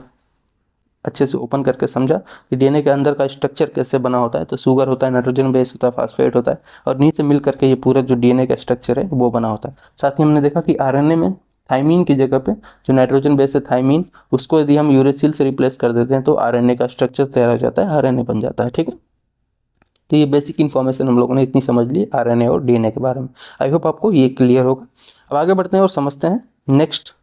अच्छे से ओपन करके समझा कि डीएनए के अंदर का स्ट्रक्चर कैसे बना होता है। तो शुगर होता है, नाइट्रोजन बेस होता है, फॉस्फेट होता है और नीचे मिल करके ये पूरा जो डीएनए का स्ट्रक्चर है वो बना होता है। साथ ही हमने देखा कि आरएनए में थाइमीन की जगह पे जो नाइट्रोजन बेस है थाइमीन, उसको यदि हम यूरेसिल से रिप्लेस कर देते हैं तो आरएनए का स्ट्रक्चर तैयार हो जाता है, आरएनए बन जाता है, ठीक है। तो ये बेसिक इन्फॉर्मेशन हम लोगों ने इतनी समझ ली आरएनए और डीएनए के बारे में। आई होप आपको ये क्लियर होगा। अब आगे बढ़ते हैं और समझते हैं नेक्स्ट।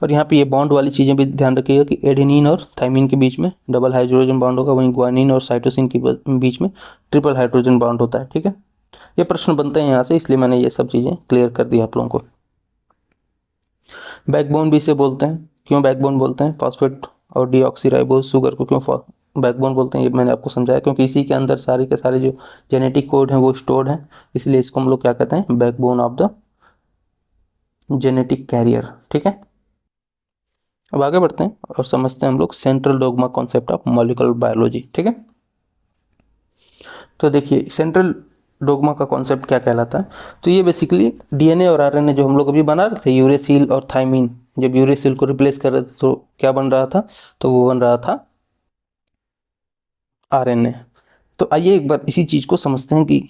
और यहाँ पे ये बॉन्ड वाली चीज़ें भी ध्यान रखिएगा कि एडेनिन और थाइमिन के बीच में डबल हाइड्रोजन बॉन्ड होगा, वहीं ग्वानिन और साइटोसिन के बीच में ट्रिपल हाइड्रोजन बॉन्ड होता है, ठीक है। ये प्रश्न बनते हैं यहाँ से, इसलिए मैंने ये सब चीज़ें क्लियर कर दी आप लोगों को। बैकबोन भी इसे बोलते हैं। क्यों बैकबोन बोलते हैं? फॉस्फेट और डीऑक्सीराइबोज शुगर को क्यों बैकबोन बोलते हैं ये मैंने आपको समझाया, क्योंकि इसी के अंदर सारे के सारे जो जेनेटिक कोड हैं वो स्टोर्ड हैं, इसलिए इसको हम लोग क्या कहते हैं? Backbone of the genetic carrier, ठीक है। अब आगे बढ़ते हैं और समझते हैं हम लोग central dogma concept of molecular biology, ठीक है। तो देखिए सेंट्रल डोग्मा का कॉन्सेप्ट क्या कहलाता है? तो ये बेसिकली डीएनए और आरएनए जो हम लोग अभी बना रहे थे, यूरेसिल और थाइमिन, जब यूरेसिल को रिप्लेस कर रहे थे तो क्या बन रहा था? तो वो बन रहा था आरएनए। तो आइए एक बार इसी चीज़ को समझते हैं कि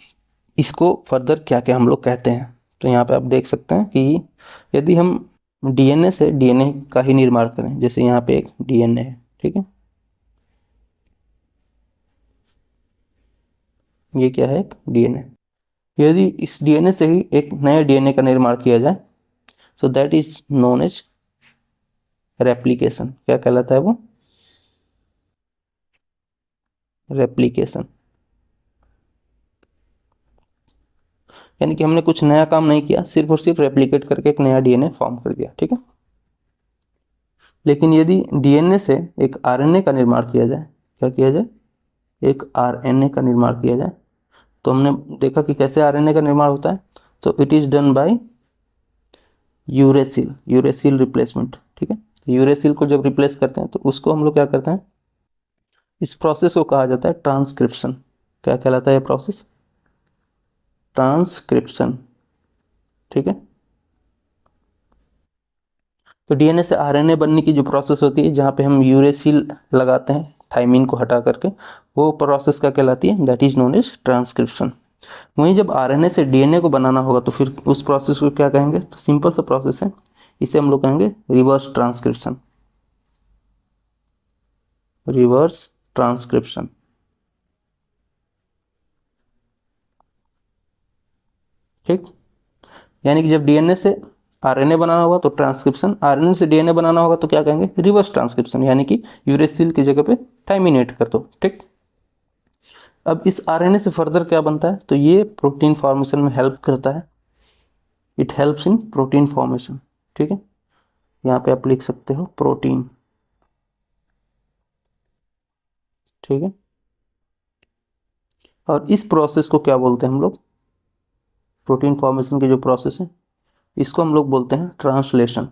इसको फर्दर क्या क्या हम लोग कहते हैं। तो यहाँ पे आप देख सकते हैं कि यदि हम डीएनए से डीएनए का ही निर्माण करें, जैसे यहाँ पे एक डीएनए है, ठीक है, ये क्या है? एक डीएनए। यदि इस डीएनए से ही एक नए डीएनए का निर्माण किया जाए so that is known as replication. क्या कहलाता है वो? रेप्लिकेशन। यानी कि हमने कुछ नया काम नहीं किया, सिर्फ और सिर्फ रेप्लिकेट करके एक नया डीएनए फॉर्म कर दिया, ठीक है। लेकिन यदि डीएनए से एक आरएनए का निर्माण किया जाए, क्या किया जाए? एक आरएनए का निर्माण किया जाए, तो हमने देखा कि कैसे आरएनए का निर्माण होता है। तो it is done by uracil replacement, ठीक है। यूरेसिल को जब रिप्लेस करते हैं तो उसको हम लोग क्या करते हैं? इस प्रोसेस को कहा जाता है ट्रांसक्रिप्शन। क्या कहलाता है ये प्रोसेस? ट्रांसक्रिप्शन। ठीक है। तो डीएनए से आरएनए बनने की जो प्रोसेस होती है, जहाँ पे हम यूरेसिल लगाते हैं थाइमिन को हटा करके, वो प्रोसेस क्या कहलाती है? That is known as transcription. वहीं जब आरएनए से डीएनए को बनाना होगा तो फिर उस प्रोसेस को क्या कहेंगे? तो सिंपल सा प्रोसेस है, इसे हम लोग कहेंगे रिवर्स ट्रांसक्रिप्शन। Reverse transcription. ठीक। यानी कि जब डीएनए से आरएनए बनाना होगा तो ट्रांसक्रिप्शन, आरएनए से डीएनए बनाना होगा तो क्या कहेंगे? Reverse transcription. यानी कि यूरेसिल की जगह पे थाइमिन ऐड कर दो। ठीक। अब इस आरएनए से फर्दर क्या बनता है? तो ये प्रोटीन फॉर्मेशन में हेल्प करता है। It helps in protein formation. ठीक है। यहाँ पे आप लिख सकते हो प्रोटीन। ठीक है। और इस प्रोसेस को क्या बोलते हैं हम लोग? प्रोटीन फॉर्मेशन की जो प्रोसेस है, इसको हम लोग बोलते हैं ट्रांसलेशन।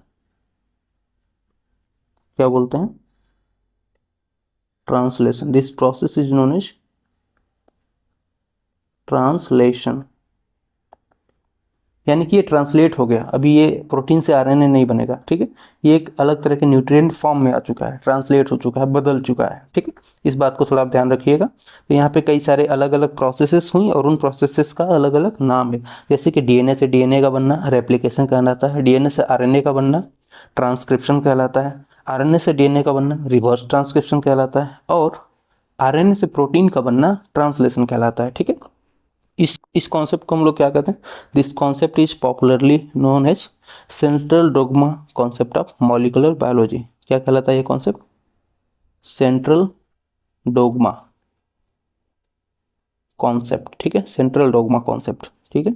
क्या बोलते हैं? Translation. This process is known as translation. यानी कि ये ट्रांसलेट हो गया, अभी ये प्रोटीन से आरएनए नहीं बनेगा। ठीक है। ये एक अलग तरह के न्यूट्रिएंट फॉर्म में आ चुका है, ट्रांसलेट हो चुका है, बदल चुका है। ठीक है। इस बात को थोड़ा आप ध्यान रखिएगा। तो यहाँ पे कई सारे अलग अलग प्रोसेसेस हुई और उन प्रोसेसेस का अलग अलग नाम है। जैसे कि डीएनए से डीएनए का बनना रेप्लिकेशन कहलाता है, डीएनए से आरएनए का बनना ट्रांसक्रिप्शन कहलाता है, आरएनए से डीएनए का बनना रिवर्स ट्रांसक्रिप्शन कहलाता है, और आरएनए से प्रोटीन का बनना ट्रांसलेशन कहलाता है। ठीक है। इस कॉन्सेप्ट को हम लोग क्या कहते हैं? This concept is popularly known as central dogma concept of molecular biology. क्या कहलाता है ये कॉन्सेप्ट? Central dogma concept. ठीक है। Central dogma concept. ठीक है।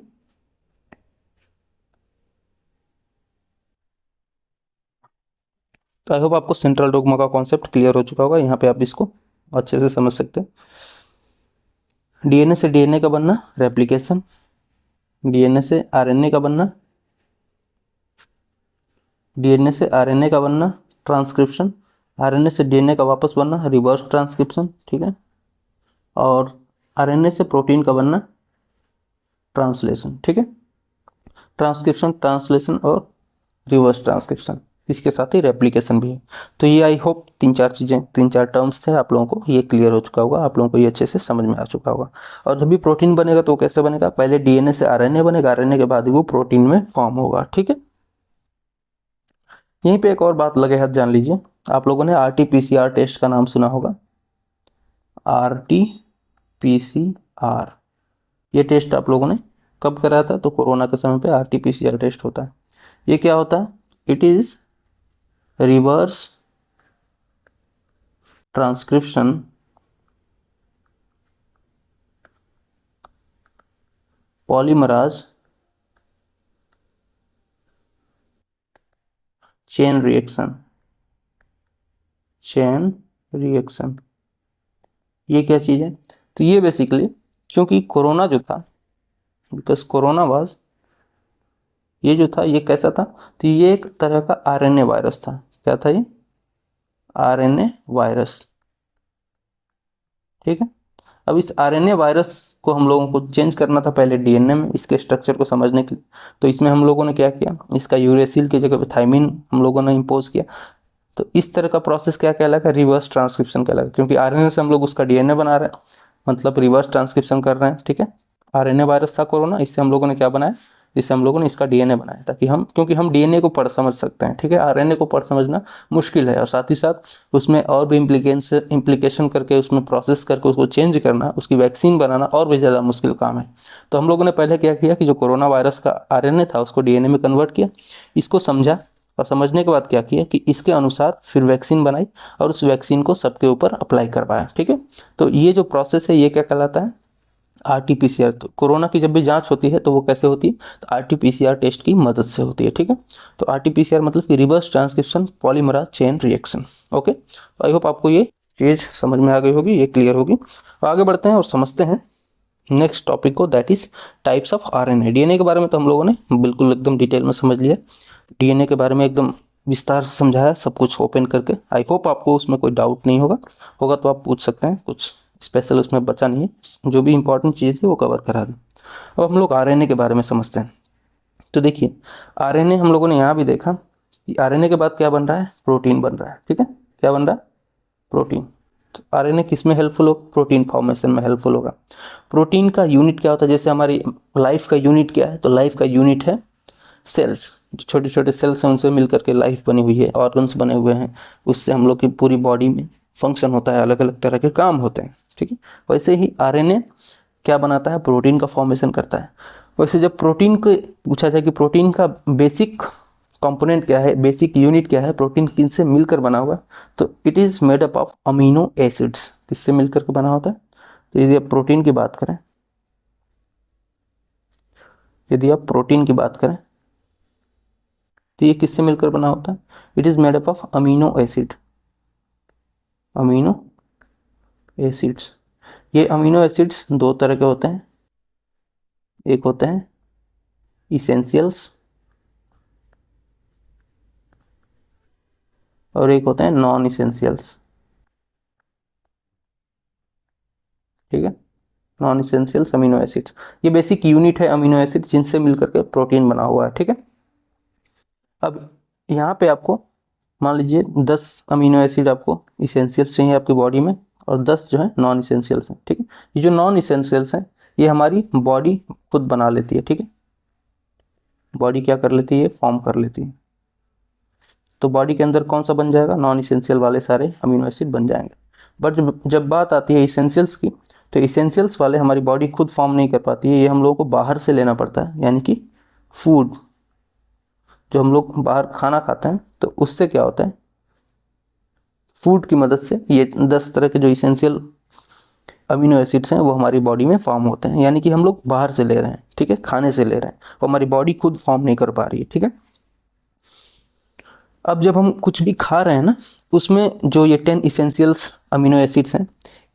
तो आई होप आपको सेंट्रल डोग्मा का कॉन्सेप्ट क्लियर हो चुका होगा। यहाँ पे आप इसको अच्छे से समझ सकते हैं। डीएनए से डीएनए का बनना रेप्लिकेशन, डीएनए से आरएनए का बनना, डीएनए से आरएनए का बनना ट्रांसक्रिप्शन, आरएनए से डीएनए का वापस बनना रिवर्स ट्रांसक्रिप्शन। ठीक है। और आरएनए से प्रोटीन का बनना ट्रांसलेशन। ठीक है। ट्रांसक्रिप्शन, ट्रांसलेशन और रिवर्स ट्रांसक्रिप्शन, इसके साथ ही रेप्लिकेशन भी है। तो ये आई होप तीन चार चीज़ें, तीन चार टर्म्स थे, आप लोगों को ये क्लियर हो चुका होगा, आप लोगों को ये अच्छे से समझ में आ चुका होगा। और जब भी प्रोटीन बनेगा तो कैसे बनेगा? पहले डीएनए से आरएनए बनेगा, आरएनए के बाद ही वो प्रोटीन में फॉर्म होगा। ठीक है। यहीं पे एक और बात लगे हाथ जान लीजिए, आप लोगों ने आरटीपीसीआर टेस्ट का नाम सुना होगा। आरटीपीसीआर, ये टेस्ट आप लोगों ने कब कराया था? तो कोरोना के समय पे आरटीपीसीआर टेस्ट होता है। ये क्या होता है? It is reverse transcription पॉलीमराज chain reaction. Chain reaction, ये क्या चीज़ है? तो ये बेसिकली, क्योंकि कोरोना जो था, बिकॉज कोरोना वाज, ये जो था ये कैसा था? तो ये एक तरह का आरएनए वायरस था। क्या था ये? RNA virus. ठीक है। अब इस आरएनए वायरस को हम लोगों को चेंज करना था पहले डीएनए में, इसके स्ट्रक्चर को समझने के लिए। तो इसमें हम लोगों ने क्या किया? इसका यूरेसिल की जगह पे थाइमिन हम लोगों ने इम्पोज किया। तो इस तरह का प्रोसेस क्या कहलाएगा? रिवर्स ट्रांसक्रिप्शन कहलाएगा, क्योंकि आरएनए से हम लोग उसका डीएनए बना रहे हैं, मतलब रिवर्स ट्रांसक्रिप्शन कर रहे हैं। ठीक है। आरएनए वायरस था कोरोना, इससे हम लोगों ने क्या बनाया? इससे हम लोगों ने इसका डीएनए बनाया, ताकि हम, क्योंकि हम डीएनए को पढ़ समझ सकते हैं। ठीक है। आरएनए को पढ़ समझना मुश्किल है, और साथ ही साथ उसमें और भी इम्प्लीकेशन करके, उसमें प्रोसेस करके उसको चेंज करना, उसकी वैक्सीन बनाना और भी ज़्यादा मुश्किल काम है। तो हम लोगों ने पहले क्या किया कि जो कोरोना वायरस का आरएनए था उसको डीएनए में कन्वर्ट किया, इसको समझा, और समझने के बाद क्या किया कि इसके अनुसार फिर वैक्सीन बनाई और उस वैक्सीन को सबके ऊपर अप्लाई करवाया। ठीक है। तो ये जो प्रोसेस है ये क्या कहलाता है? आरटीपीसीआर। तो कोरोना की जब भी जांच होती है तो वो कैसे होती है? तो आरटीपीसीआर टेस्ट की मदद से होती है। ठीक है। तो आरटीपीसीआर मतलब कि reverse transcription पॉलीमराज chain reaction. Okay. तो आई होप आपको ये चीज़ समझ में आ गई होगी, ये क्लियर होगी। तो आगे बढ़ते हैं और समझते हैं नेक्स्ट टॉपिक को, that is types of RNA. DNA के बारे में तो हम लोगों ने बिल्कुल एकदम डिटेल में समझ लिया, डीएनए के बारे में एकदम विस्तार से समझाया सब कुछ ओपन करके। आई होप आपको उसमें कोई डाउट नहीं होगा, होगा तो आप पूछ सकते हैं, कुछ स्पेशल उसमें बचा नहीं है, जो भी इंपॉर्टेंट चीज़ थी वो कवर करा दी। अब हम लोग आरएनए के बारे में समझते हैं। तो देखिए आरएनए हम लोगों ने यहाँ भी देखा कि आरएनए के बाद क्या बन रहा है, प्रोटीन बन रहा है, ठीक है, क्या बन रहा है, प्रोटीन। तो आरएनए किस में हेल्पफुल होगा, प्रोटीन फॉर्मेशन में हेल्पफुल होगा। प्रोटीन का यूनिट क्या होता है, जैसे हमारी लाइफ का यूनिट क्या है, तो लाइफ का यूनिट है सेल्स। जो छोटे छोटे सेल्स हैं उनसे मिलकर के लाइफ बनी हुई है, ऑर्गन्स बने हुए हैं, उससे हम लोग की पूरी बॉडी में फंक्शन होता है, अलग अलग तरह के काम होते हैं, ठीक है। वैसे ही आरएनए क्या बनाता है, प्रोटीन का फॉर्मेशन करता है। वैसे जब प्रोटीन को पूछा जाए कि प्रोटीन का बेसिक कंपोनेंट क्या है, बेसिक यूनिट क्या है, प्रोटीन किनसे मिलकर बना हुआ है, तो it is made up of amino acids. किससे मिलकर के बना होता है, तो यदि आप प्रोटीन की बात करें, यदि आप प्रोटीन की बात करें तो ये किससे मिलकर बना होता है, it is made up of amino acid, amino acids. ये अमीनो एसिड्स दो तरह के होते हैं, एक होते हैं इसेंशियल्स और एक होते हैं नॉन इसेंशियल्स, ठीक है। नॉन इसेंशियल्स अमीनो एसिड्स, ये बेसिक यूनिट है अमीनो एसिड जिनसे मिलकर के प्रोटीन बना हुआ है, ठीक है। अब यहाँ पे आपको मान लीजिए 10 अमीनो एसिड आपको इसेंशियल्स चाहिए आपकी बॉडी में, और 10 जो है नॉन इसेंशियल्स हैं, ठीक है। ये जो नॉन इसेंशियल्स हैं ये हमारी बॉडी खुद बना लेती है, ठीक है। बॉडी क्या कर लेती है, फॉर्म कर लेती है। तो बॉडी के अंदर कौन सा बन जाएगा, नॉन इसेंशियल वाले सारे अमीनो एसिड बन जाएंगे। बट जब बात आती है इसेंशियल्स की, तो इसेंशियल्स वाले हमारी बॉडी खुद फॉर्म नहीं कर पाती है, ये हम लोगों को बाहर से लेना पड़ता है, यानी कि फूड, जो हम लोग बाहर खाना खाते हैं तो उससे क्या होता है, फूड की मदद से ये 10 तरह के जो इसेंशियल अमीनो एसिड्स हैं वो हमारी बॉडी में फॉर्म होते हैं, यानी कि हम लोग बाहर से ले रहे हैं, ठीक है, खाने से ले रहे हैं, और हमारी बॉडी खुद फॉर्म नहीं कर पा रही है, ठीक है। अब जब हम कुछ भी खा रहे हैं ना, उसमें जो ये 10 इसेंशियल्स अमीनो एसिड्स हैं,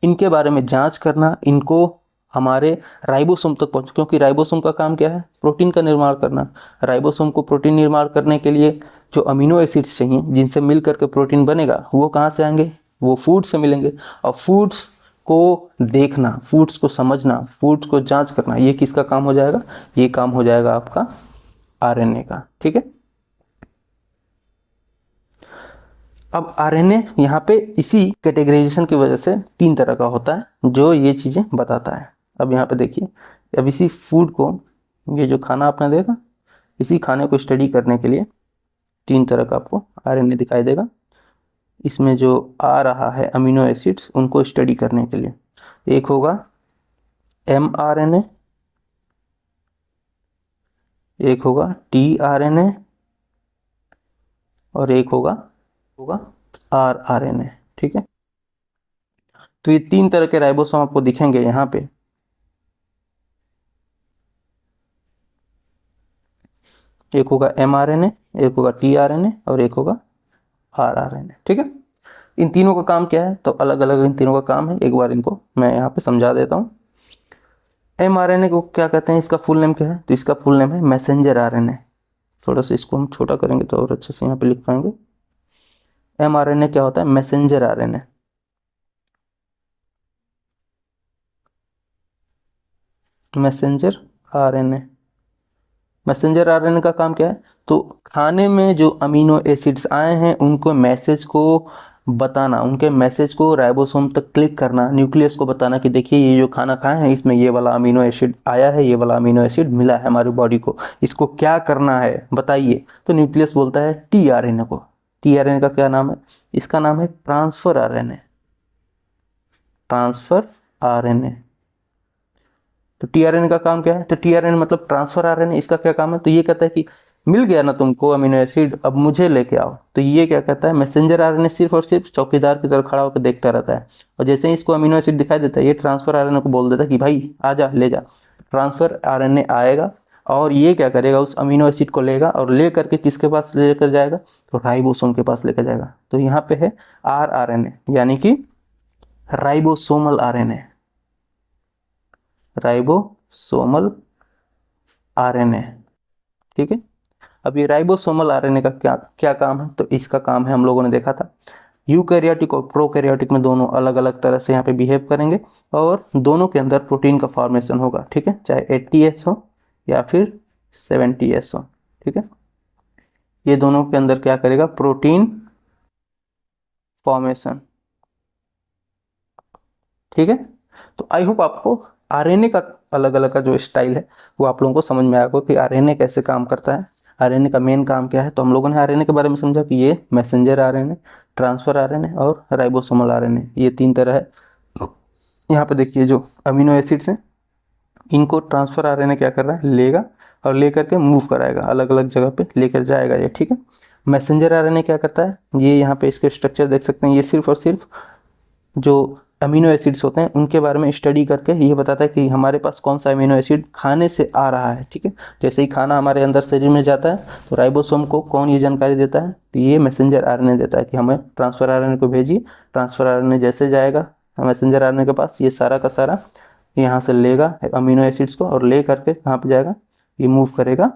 इनके बारे में जांच करना, इनको हमारे राइबोसोम तक पहुँच, क्योंकि राइबोसोम का काम क्या है, प्रोटीन का निर्माण करना। राइबोसोम को प्रोटीन निर्माण करने के लिए जो अमीनो एसिड्स चाहिए जिनसे मिल करके प्रोटीन बनेगा, वो कहाँ से आएंगे, वो फूड से मिलेंगे। और फूड्स को देखना, फूड्स को समझना, फूड्स को जांच करना, ये किसका काम हो जाएगा, ये काम हो जाएगा आपका आरएनए का, ठीक है। अब आरएनए यहाँ पे इसी कैटेगराइजेशन की वजह से 3 तरह का होता है जो ये चीज़ें बताता है। अब यहाँ पे देखिए, अब इसी फूड को, ये जो खाना आपने देखा, इसी खाने को स्टडी करने के लिए 3 तरह का आपको आरएनए दिखाई देगा। इसमें जो आ रहा है अमीनो एसिड्स उनको स्टडी करने के लिए, एक होगा mRNA, एक होगा tRNA और एक होगा rRNA, ठीक है। तो ये 3 तरह के राइबोसोम आपको दिखेंगे यहाँ पे। एक होगा mRNA, एक होगा tRNA और एक होगा rRNA, ठीक है। इन तीनों का काम क्या है, तो अलग अलग इन तीनों का काम है, एक बार इनको मैं यहाँ पे समझा देता हूँ। mRNA को क्या कहते हैं, इसका फुल नेम क्या है, तो इसका फुल नेम है मैसेंजर आरएनए। थोड़ा सा इसको हम छोटा करेंगे तो और अच्छे से यहाँ पे लिख पाएंगे। mRNA क्या होता है, messenger RNA. Messenger RNA, messenger RNA का काम क्या है, तो खाने में जो अमीनो एसिड्स आए हैं उनको मैसेज को बताना, उनके मैसेज को राइबोसोम तक क्लिक करना, न्यूक्लियस को बताना कि देखिए ये जो खाना खाए हैं इसमें ये वाला अमीनो एसिड आया है, ये वाला अमीनो एसिड मिला है हमारी बॉडी को, इसको क्या करना है बताइए। तो न्यूक्लियस बोलता है टीआरएनए को। टीआरएनए का क्या नाम है, इसका नाम है ट्रांसफर आरएनए, ट्रांसफर आरएनए। तो टीआरएनए का काम क्या है, तो टीआरएनए मतलब ट्रांसफर आरएनए, इसका क्या काम है, तो ये कहता है कि मिल गया ना तुमको अमीनो एसिड, अब मुझे लेके आओ। तो ये क्या कहता है, मैसेंजर आरएनए सिर्फ और सिर्फ चौकीदार की तरह खड़ा होकर देखता रहता है, और जैसे ही इसको अमीनो एसिड दिखाई देता है ये ट्रांसफर आरएनए को बोल देता है कि भाई आ जा, ले जा। ट्रांसफर आरएनए आएगा और ये क्या करेगा, उस अमीनो एसिड को लेगा और ले करके किसके पास लेकर जाएगा, तो राइबोसोम के पास लेकर जाएगा। तो यहाँ पे है rRNA, यानी कि राइबोसोमल आरएनए, राइबोसोमल आरएनए, ठीक है। अब ये राइबोसोमल आरएनए का क्या क्या काम है, तो इसका काम है हम लोगों ने देखा था, यूकैरियोटिक का क्या क्या काम है, तो इसका काम है हम लोगों ने देखा था यूकैरियोटिक और प्रोकैरियोटिक में दोनों अलग अलग तरह से यहाँ पे बिहेव करेंगे और दोनों के अंदर प्रोटीन का फॉर्मेशन होगा, ठीक है, चाहे 80S हो या फिर 70S हो, ठीक है, ये दोनों के अंदर क्या करेगा, प्रोटीन फॉर्मेशन, ठीक है। तो आई होप आपको आरएनए का अलग अलग का जो स्टाइल है वो आप लोगों को समझ में आएगा कि आरएनए कैसे काम करता है, आरएनए का मेन काम क्या है। तो हम लोगों ने आरएनए के बारे में समझा कि ये मैसेंजर आरएनए, ट्रांसफर आरएनए और राइबोसोमल आरएनए, ये तीन तरह है। यहाँ पे देखिए जो अमीनो एसिड्स हैं इनको ट्रांसफर आरएनए क्या कर रहा है, लेगा और लेकर के मूव कराएगा, अलग अलग जगह पे लेकर जाएगा ये, ठीक है। मैसेंजर आरएनए क्या करता है, ये यहाँ पे इसके स्ट्रक्चर देख सकते हैं, ये सिर्फ और सिर्फ जो अमीनो एसिड्स होते हैं उनके बारे में स्टडी करके ये बताता है कि हमारे पास कौन सा अमीनो एसिड खाने से आ रहा है, ठीक है। जैसे ही खाना हमारे अंदर शरीर में जाता है तो राइबोसोम को कौन ये जानकारी देता है, तो ये मैसेंजर आरएनए देता है कि हमें ट्रांसफर आरएनए को भेजिए, ट्रांसफर आरएनए जैसे जाएगा मैसेंजर आरएनए के पास, ये सारा का सारा यहाँ से लेगा अमीनो एसिड्स को और ले करके कहाँ पे जाएगा, ये मूव करेगा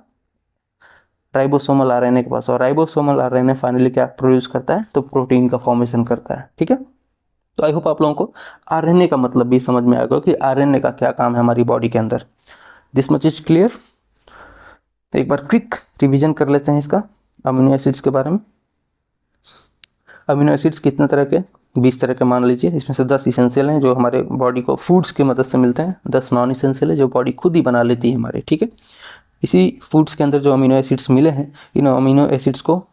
राइबोसोमल आरएनए के पास, और राइबोसोमल आरएनए फाइनली क्या प्रोड्यूस करता है, तो प्रोटीन का फॉर्मेशन करता है, ठीक है। तो आई होप आप लोगों को आरएनए का मतलब भी समझ में आएगा कि आरएनए का क्या काम है हमारी बॉडी के अंदर। This much is clear. एक बार क्विक रिवीजन कर लेते हैं इसका अमीनो एसिड्स के बारे में। अमीनो एसिड्स कितने तरह के, 20 तरह के मान लीजिए, इसमें से 10 इसेंशियल हैं जो हमारे बॉडी को फूड्स की मदद से मिलते हैं, 10 नॉन इसेंशियल है जो बॉडी खुद ही बना लेती है हमारे, ठीक है। इसी फूड्स के अंदर जो अमीनो एसिड्स मिले हैं, इन अमीनो एसिड्स को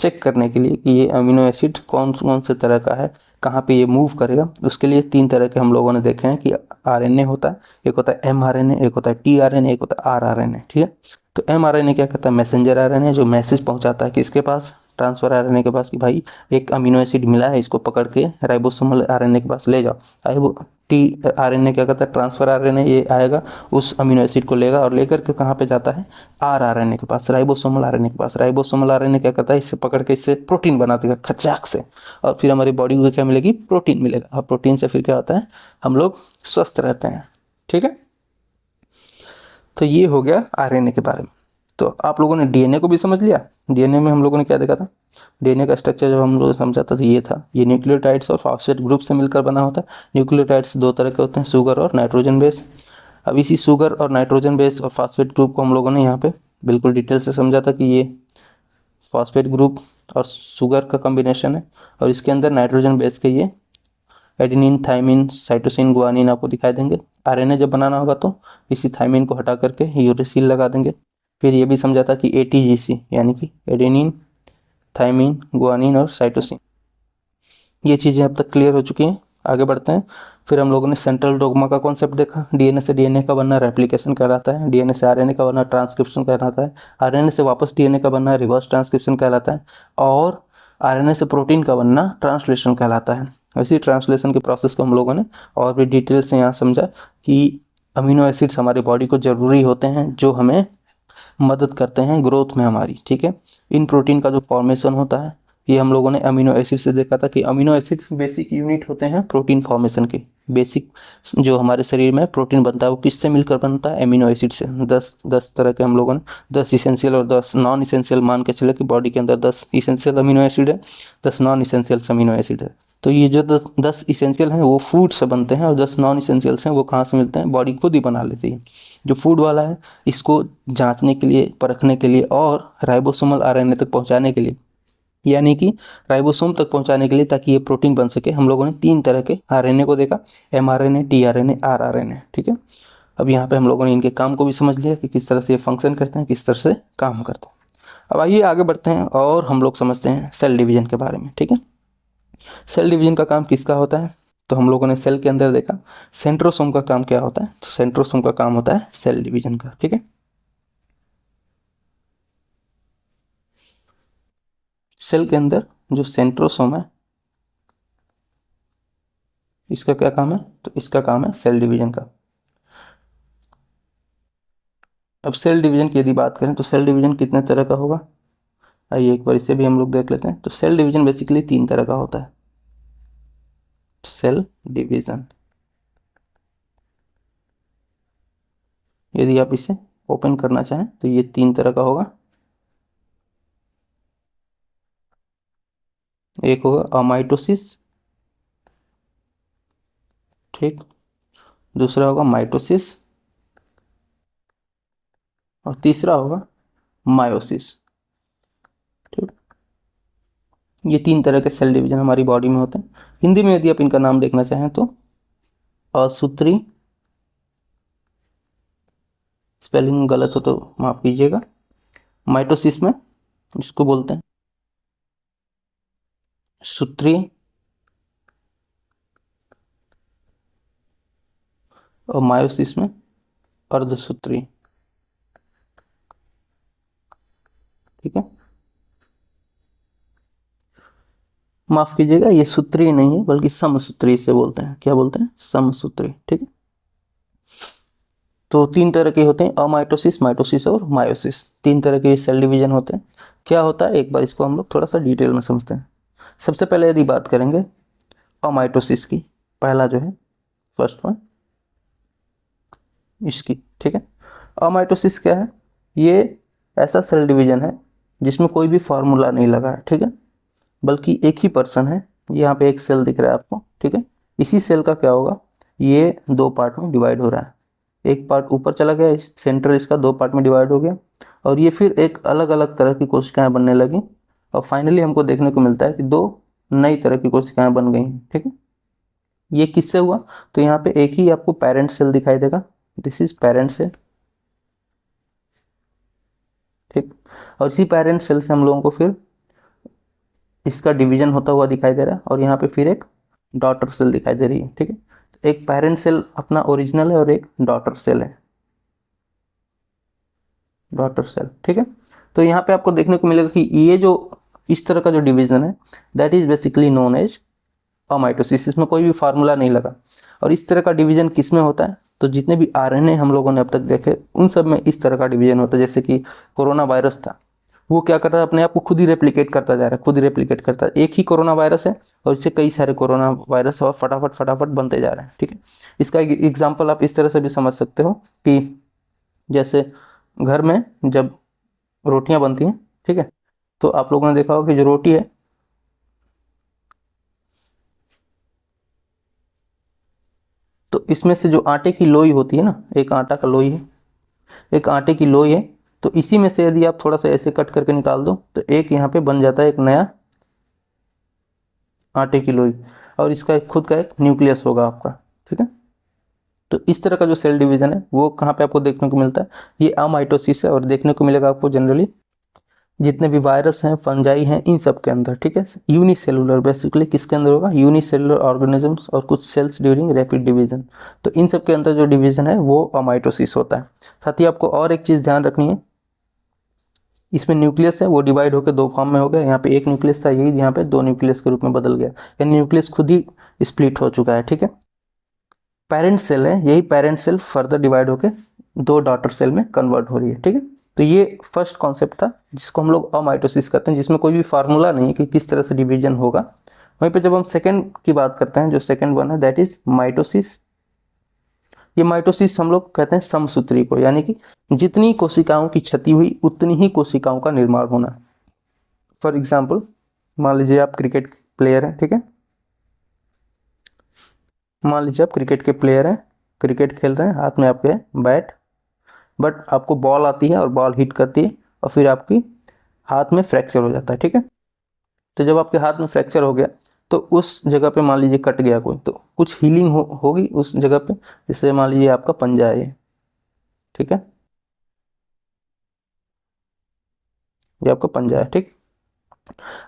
चेक करने के लिए कि ये अमीनो एसिड कौन कौन से तरह का है, कहाँ पे ये मूव करेगा, उसके लिए 3 तरह के हम लोगों ने देखे हैं कि आरएनए होता है, एक होता है एमआरएनए, एक होता है टीआरएनए, एक होता है आरआरएनए, ठीक है। तो एमआरएनए क्या करता है, मैसेंजर आरएनए जो मैसेज पहुंचाता है किसके पास, ट्रांसफर आरएनए के पास, कि भाई एक अमीनो एसिड मिला है, इसको पकड़ के राइबोसोमल आरएनए के पास ले जाओ। आई वो टी आरएनए क्या करता है, ट्रांसफर आरएनए ये आएगा उस अमीनो एसिड को लेगा और लेकर के कहाँ पे जाता है, आर आरएनए के पास, राइबोसोमल आरएनए के पास। राइबोसोमल आरएनए क्या करता है, इससे पकड़ के इससे प्रोटीन बना देगा खचाक से, और फिर हमारी बॉडी को क्या मिलेगी, प्रोटीन मिलेगा, और प्रोटीन से फिर क्या होता है, हम लोग स्वस्थ रहते हैं, ठीक है। तो ये हो गया आरएनए के बारे में। तो आप लोगों ने डीएनए को भी समझ लिया। डीएनए में हम लोगों ने क्या देखा था, डीएनए का स्ट्रक्चर जब हम लोग समझा था तो ये था, ये न्यूक्लियोटाइड्स और फॉस्फेट ग्रुप से मिलकर बना होता है। न्यूक्लियोटाइड्स 2 तरह के होते हैं, शुगर और नाइट्रोजन बेस। अब इसी शुगर और नाइट्रोजन बेस और फॉस्फेट ग्रुप को हम लोगों ने यहाँ पे बिल्कुल डिटेल से समझा था कि ये फॉस्फेट ग्रुप और शुगर का कॉम्बिनेशन है, और इसके अंदर नाइट्रोजन बेस के ये एडेनिन, थाइमिन, साइटोसिन, गुआनिन आपको दिखाई देंगे। आरएनए जब बनाना होगा तो इसी थाइमिन को हटा करके यूरेसिल लगा देंगे। फिर ये भी समझा था कि एटीजीसी यानी कि एडेनिन, थाइमिन, गुआनिन और साइटोसिन, ये चीज़ें अब तक क्लियर हो चुकी हैं। आगे बढ़ते हैं। फिर हम लोगों ने सेंट्रल डोग्मा का कॉन्सेप्ट देखा, डीएनए से डीएनए का बनना रेप्लिकेशन कहलाता है, डीएनए से आरएनए का बनना ट्रांसक्रिप्शन कहलाता है, आरएनए से वापस डीएनए का बनना रिवर्स ट्रांसक्रिप्शन कहलाता है, और आरएनए से प्रोटीन का बनना ट्रांसलेशन कहलाता है। इसी ट्रांसलेशन के प्रोसेस को हम लोगों ने और भी डिटेल से यहाँ समझा कि अमीनो एसिड्स हमारी बॉडी को ज़रूरी होते हैं जो हमें मदद करते हैं ग्रोथ में हमारी, ठीक है। इन प्रोटीन का जो फॉर्मेशन होता है ये हम लोगों ने अमीनो एसिड से देखा था कि अमीनो एसिड्स बेसिक यूनिट होते हैं प्रोटीन फॉर्मेशन के। बेसिक जो हमारे शरीर में प्रोटीन बनता है वो किससे मिलकर बनता है, अमीनो एसिड से। 10 तरह के हम लोगों ने 10 इसेंशियल और 10 नॉन इसेंशियल मान के चले कि बॉडी के अंदर 10 इसेंशियल अमीनो एसिड है, 10 नॉन इसेंशियल अमीनो एसिड है। तो ये जो 10 इसेंशियल हैं वो फूड से बनते हैं, और 10 नॉन इसेंशियल्स हैं वो कहाँ से मिलते हैं, बॉडी खुद ही बना लेती है। जो फूड वाला है इसको जांचने के लिए, परखने के लिए और राइबोसोमल आरएनए तक पहुंचाने के लिए, यानी कि राइबोसोम तक पहुंचाने के लिए ताकि ये प्रोटीन बन सके, हम लोगों ने 3 तरह के आरएनए को देखा, एमआरएनए, टीआरएनए, आरआरएनए, ठीक है। अब यहाँ पे हम लोगों ने इनके काम को भी समझ लिया कि किस तरह से ये फंक्शन करते हैं, किस तरह से काम करते हैं। अब आइए आगे बढ़ते हैं और हम लोग समझते हैं सेल डिवीजन के बारे में, ठीक है। सेल डिवीजन का काम किसका होता है, तो हम लोगों ने सेल के अंदर देखा सेंट्रोसोम का काम क्या होता है, तो सेंट्रोसोम का काम होता है सेल डिवीजन का, ठीक है। सेल के अंदर जो सेंट्रोसोम है इसका क्या काम है, तो इसका काम है सेल डिवीजन का। अब सेल डिवीजन की यदि बात करें तो सेल डिवीजन कितने तरह का होगा, आइए एक बार इसे भी हम लोग देख लेते हैं। तो सेल डिवीजन बेसिकली 3 तरह का होता है। सेल डिवीजन, यदि आप इसे ओपन करना चाहें तो ये 3 तरह का होगा। एक होगा अमाइटोसिस, ठीक, दूसरा होगा माइटोसिस, और तीसरा होगा मायोसिस, ठीक। ये 3 तरह के सेल डिवीजन हमारी बॉडी में होते हैं। हिंदी में यदि आप इनका नाम देखना चाहें तो असूत्री, स्पेलिंग गलत हो तो माफ कीजिएगा, माइटोसिस में इसको बोलते हैं सूत्री, और मायोसिस में अर्धसूत्री, ठीक है। माफ कीजिएगा, ये सूत्री नहीं है बल्कि समसूत्री से बोलते हैं। क्या बोलते हैं? समसूत्री, ठीक है। तो 3 तरह के होते हैं, अमाइटोसिस, माइटोसिस और मायोसिस। 3 तरह के सेल डिवीजन होते हैं। क्या होता है एक बार इसको हम लोग थोड़ा सा डिटेल में समझते हैं। सबसे पहले यदि बात करेंगे अमाइटोसिस की, पहला जो है फर्स्ट वन इसकी, ठीक है। अमाइटोसिस क्या है? ये ऐसा सेल डिवीजन है जिसमें कोई भी फार्मूला नहीं लगा है, ठीक है, बल्कि एक ही पर्सन है। यहाँ पे एक सेल दिख रहा है आपको, ठीक है। इसी सेल का क्या होगा, ये 2 पार्ट में डिवाइड हो रहा है। एक पार्ट ऊपर चला गया, इस सेंटर इसका 2 पार्ट में डिवाइड हो गया, और ये फिर एक अलग अलग तरह की कोशिकाएं बनने लगी, और फाइनली हमको देखने को मिलता है कि 2 नई तरह की कोशिकाएं बन गई, ठीक है। ये किससे हुआ? तो यहाँ पे एक ही आपको पेरेंट सेल दिखाई देगा, दिस इज पेरेंट सेल, ठीक। और इसी पेरेंट सेल से हम लोगों को फिर इसका डिवीजन होता हुआ दिखाई दे रहा है, और यहाँ पे फिर एक डॉटर सेल दिखाई दे रही है, ठीक है। एक पेरेंट सेल अपना ओरिजिनल है और एक डॉटर सेल है, डॉटर सेल, ठीक है। तो यहाँ पे आपको देखने को मिलेगा कि ये जो इस तरह का जो डिवीजन है that is basically known as amitosis. इसमें कोई भी फार्मूला नहीं लगा। और इस तरह का डिवीजन किस में होता है? तो जितने भी आरएनए हम लोगों ने अब तक देखे उन सब में इस तरह का डिवीजन होता है। जैसे कि कोरोना वायरस था, वो क्या कर रहा है, अपने आप को खुद ही रेप्लिकेट करता जा रहा है, खुद ही रेप्लिकेट करता है। एक ही कोरोना वायरस है और इससे कई सारे कोरोना वायरस और फटाफट फटाफट बनते जा रहे हैं, ठीक है। इसका एग्जाम्पल आप इस तरह से भी समझ सकते हो कि जैसे घर में जब रोटियां बनती हैं, ठीक है, तो आप लोगों ने देखा होगा कि जो रोटी है तो इसमें से जो आटे की लोई होती है ना, एक आटा का लोई है, एक आटे की लोई है, तो इसी में से यदि आप थोड़ा सा ऐसे कट करके निकाल दो तो एक यहाँ पे बन जाता है एक नया आटे की लोई, और इसका एक खुद का एक न्यूक्लियस होगा आपका, ठीक है। तो इस तरह का जो सेल डिवीजन है वो कहाँ पे आपको देखने को मिलता है? ये अमाइटोसिस है, और देखने को मिलेगा आपको जनरली जितने भी वायरस हैं, फंजाई हैं, इन सब के अंदर, ठीक है। यूनिसेलुलर बेसिकली किसके अंदर होगा? यूनिसेलुलर ऑर्गेनिजम्स और कुछ सेल्स ड्यूरिंग रैपिड डिवीजन। तो इन सब के अंदर जो डिवीजन है वो अमाइटोसिस होता है। साथ ही आपको और एक चीज़ ध्यान रखनी है, इसमें न्यूक्लियस है वो डिवाइड होकर 2 फॉर्म में हो गया। यहाँ पे एक न्यूक्लियस था, यही यहाँ पे 2 न्यूक्लियस के रूप में बदल गया, यानी न्यूक्लियस खुद ही स्प्लिट हो चुका है, ठीक है। पेरेंट सेल है, यही पेरेंट सेल फर्दर डिवाइड होकर 2 डॉटर सेल में कन्वर्ट हो रही है, ठीक है। तो ये फर्स्ट कॉन्सेप्ट था जिसको हम लोग अमाइटोसिस करते हैं, जिसमें कोई भी फार्मूला नहीं है कि किस तरह से डिवीजन होगा। वहीं पे जब हम सेकेंड की बात करते हैं, जो सेकेंड वन है दैट इज माइटोसिस। ये माइटोसिस हम लोग कहते हैं समसूत्री को, यानी कि जितनी कोशिकाओं की क्षति हुई उतनी ही कोशिकाओं का निर्माण होना। फॉर एग्जाम्पल मान लीजिए आप क्रिकेट प्लेयर हैं, ठीक है, मान लीजिए आप क्रिकेट के प्लेयर हैं, क्रिकेट खेल रहे हैं, हाथ में आपके बैट, बट आपको बॉल आती है और बॉल हिट करती है और फिर आपकी हाथ में फ्रैक्चर हो जाता है, ठीक है। तो जब आपके हाथ में फ्रैक्चर हो गया तो उस जगह पे मान लीजिए कट गया कोई, तो कुछ हीलिंग होगी उस जगह पे। जैसे मान लीजिए आपका पंजा है ये, ठीक है, ये आपका पंजा है, ठीक।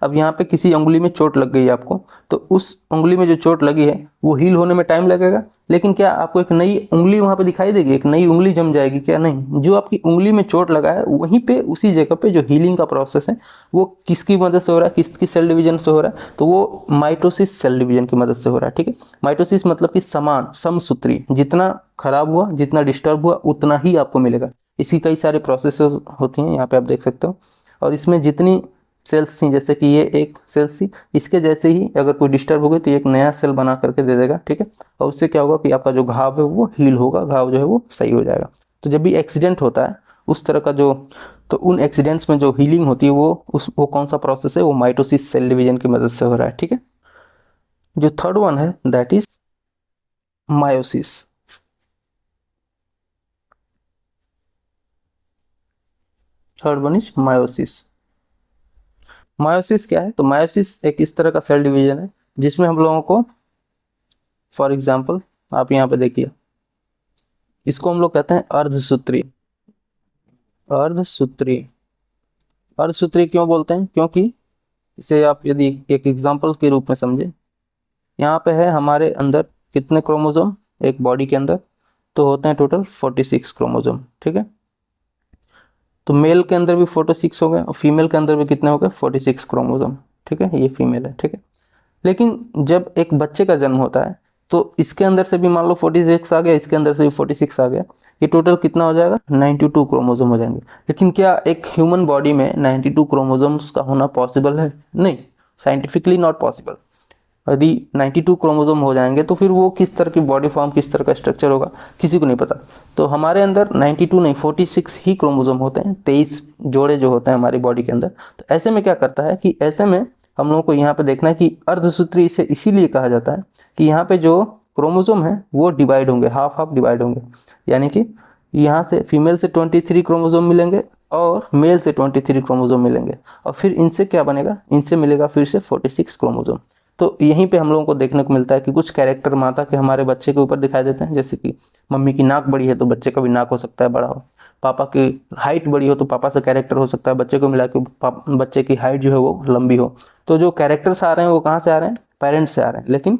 अब यहाँ पे किसी उंगली में चोट लग गई है आपको, तो उस उंगली में जो चोट लगी है वो हील होने में टाइम लगेगा, लेकिन क्या आपको एक नई उंगली वहाँ पे दिखाई देगी, एक नई उंगली जम जाएगी? क्या नहीं, जो आपकी उंगली में चोट लगा है वहीं पे उसी जगह पे जो हीलिंग का प्रोसेस है वो किसकी मदद से हो रहा है, किसकी सेल डिवीजन से हो रहा है? तो वो माइटोसिस सेल डिवीजन की मदद से हो रहा है, ठीक है। माइटोसिस मतलब कि समान समसूत्री, जितना खराब हुआ, जितना डिस्टर्ब हुआ उतना ही आपको मिलेगा। इसकी कई सारे प्रोसेस होती हैं, यहाँ पे आप देख सकते हो, और इसमें जितनी सेल्स थी, जैसे कि ये एक सेल्स थी, इसके जैसे ही अगर कोई डिस्टर्ब हो गई तो ये एक नया सेल बना करके दे देगा, ठीक है। और उससे क्या होगा कि आपका जो घाव है वो हील होगा, घाव जो है वो सही हो जाएगा। तो जब भी एक्सीडेंट होता है उस तरह का जो, तो उन एक्सीडेंट्स में जो हीलिंग होती है वो कौन सा प्रोसेस है, वो माइटोसिस सेल डिवीजन की मदद से हो रहा है, ठीक है। जो थर्ड वन है that is meiosis. Third one is meiosis. Meiosis क्या है, तो मायोसिस एक इस तरह का सेल डिवीजन है जिसमें हम लोगों को, फॉर एग्जांपल आप यहाँ पे देखिए, इसको हम लोग कहते हैं अर्धसूत्री। अर्धसूत्री, अर्धसूत्री क्यों बोलते हैं, क्योंकि इसे आप यदि एक एग्जांपल के रूप में समझे, यहाँ पे है हमारे अंदर कितने क्रोमोसोम एक बॉडी के अंदर, तो होते हैं टोटल 46 क्रोमोसोम, ठीक है। तो मेल के अंदर भी 46 हो गए और फीमेल के अंदर भी कितने हो गए, 46 क्रोमोसोम, ठीक है, ये फीमेल है, ठीक है। लेकिन जब एक बच्चे का जन्म होता है तो इसके अंदर से भी मान लो 46 आ गया, इसके अंदर से भी 46 आ गया, ये टोटल कितना हो जाएगा, 92 क्रोमोसोम हो जाएंगे। लेकिन क्या एक ह्यूमन बॉडी में 92 क्रोमोसोम्स का होना पॉसिबल है, नहीं, साइंटिफिकली नॉट पॉसिबल। यदि 92 क्रोमोसोम हो जाएंगे तो फिर वो किस तरह की बॉडी फॉर्म, किस तरह का स्ट्रक्चर होगा, किसी को नहीं पता। तो हमारे अंदर 92 नहीं 46 ही क्रोमोसोम होते हैं, 23 जोड़े जो होते हैं हमारी बॉडी के अंदर। तो ऐसे में क्या करता है कि ऐसे में हम लोगों को यहाँ पे देखना है कि अर्धसूत्री इसे इसीलिए कहा जाता है कि यहाँ पे जो क्रोमोसोम है वो डिवाइड होंगे, हाफ हाफ डिवाइड होंगे, यानी कि यहाँ से फीमेल से 23 क्रोमोसोम मिलेंगे और मेल से 23 क्रोमोसोम मिलेंगे, और फिर इनसे क्या बनेगा, इनसे मिलेगा फिर से 46 क्रोमोसोम। तो यहीं पे हम लोगों को देखने को मिलता है कि कुछ कैरेक्टर माता के हमारे बच्चे के ऊपर दिखाई देते हैं, जैसे कि मम्मी की नाक बड़ी है तो बच्चे का भी नाक हो सकता है बड़ा हो, पापा की हाइट बड़ी हो तो पापा से कैरेक्टर हो सकता है बच्चे को मिला के बच्चे की हाइट जो है वो लंबी हो। तो जो कैरेक्टर्स आ रहे हैं वो कहाँ से आ रहे हैं, पेरेंट्स से आ रहे हैं, लेकिन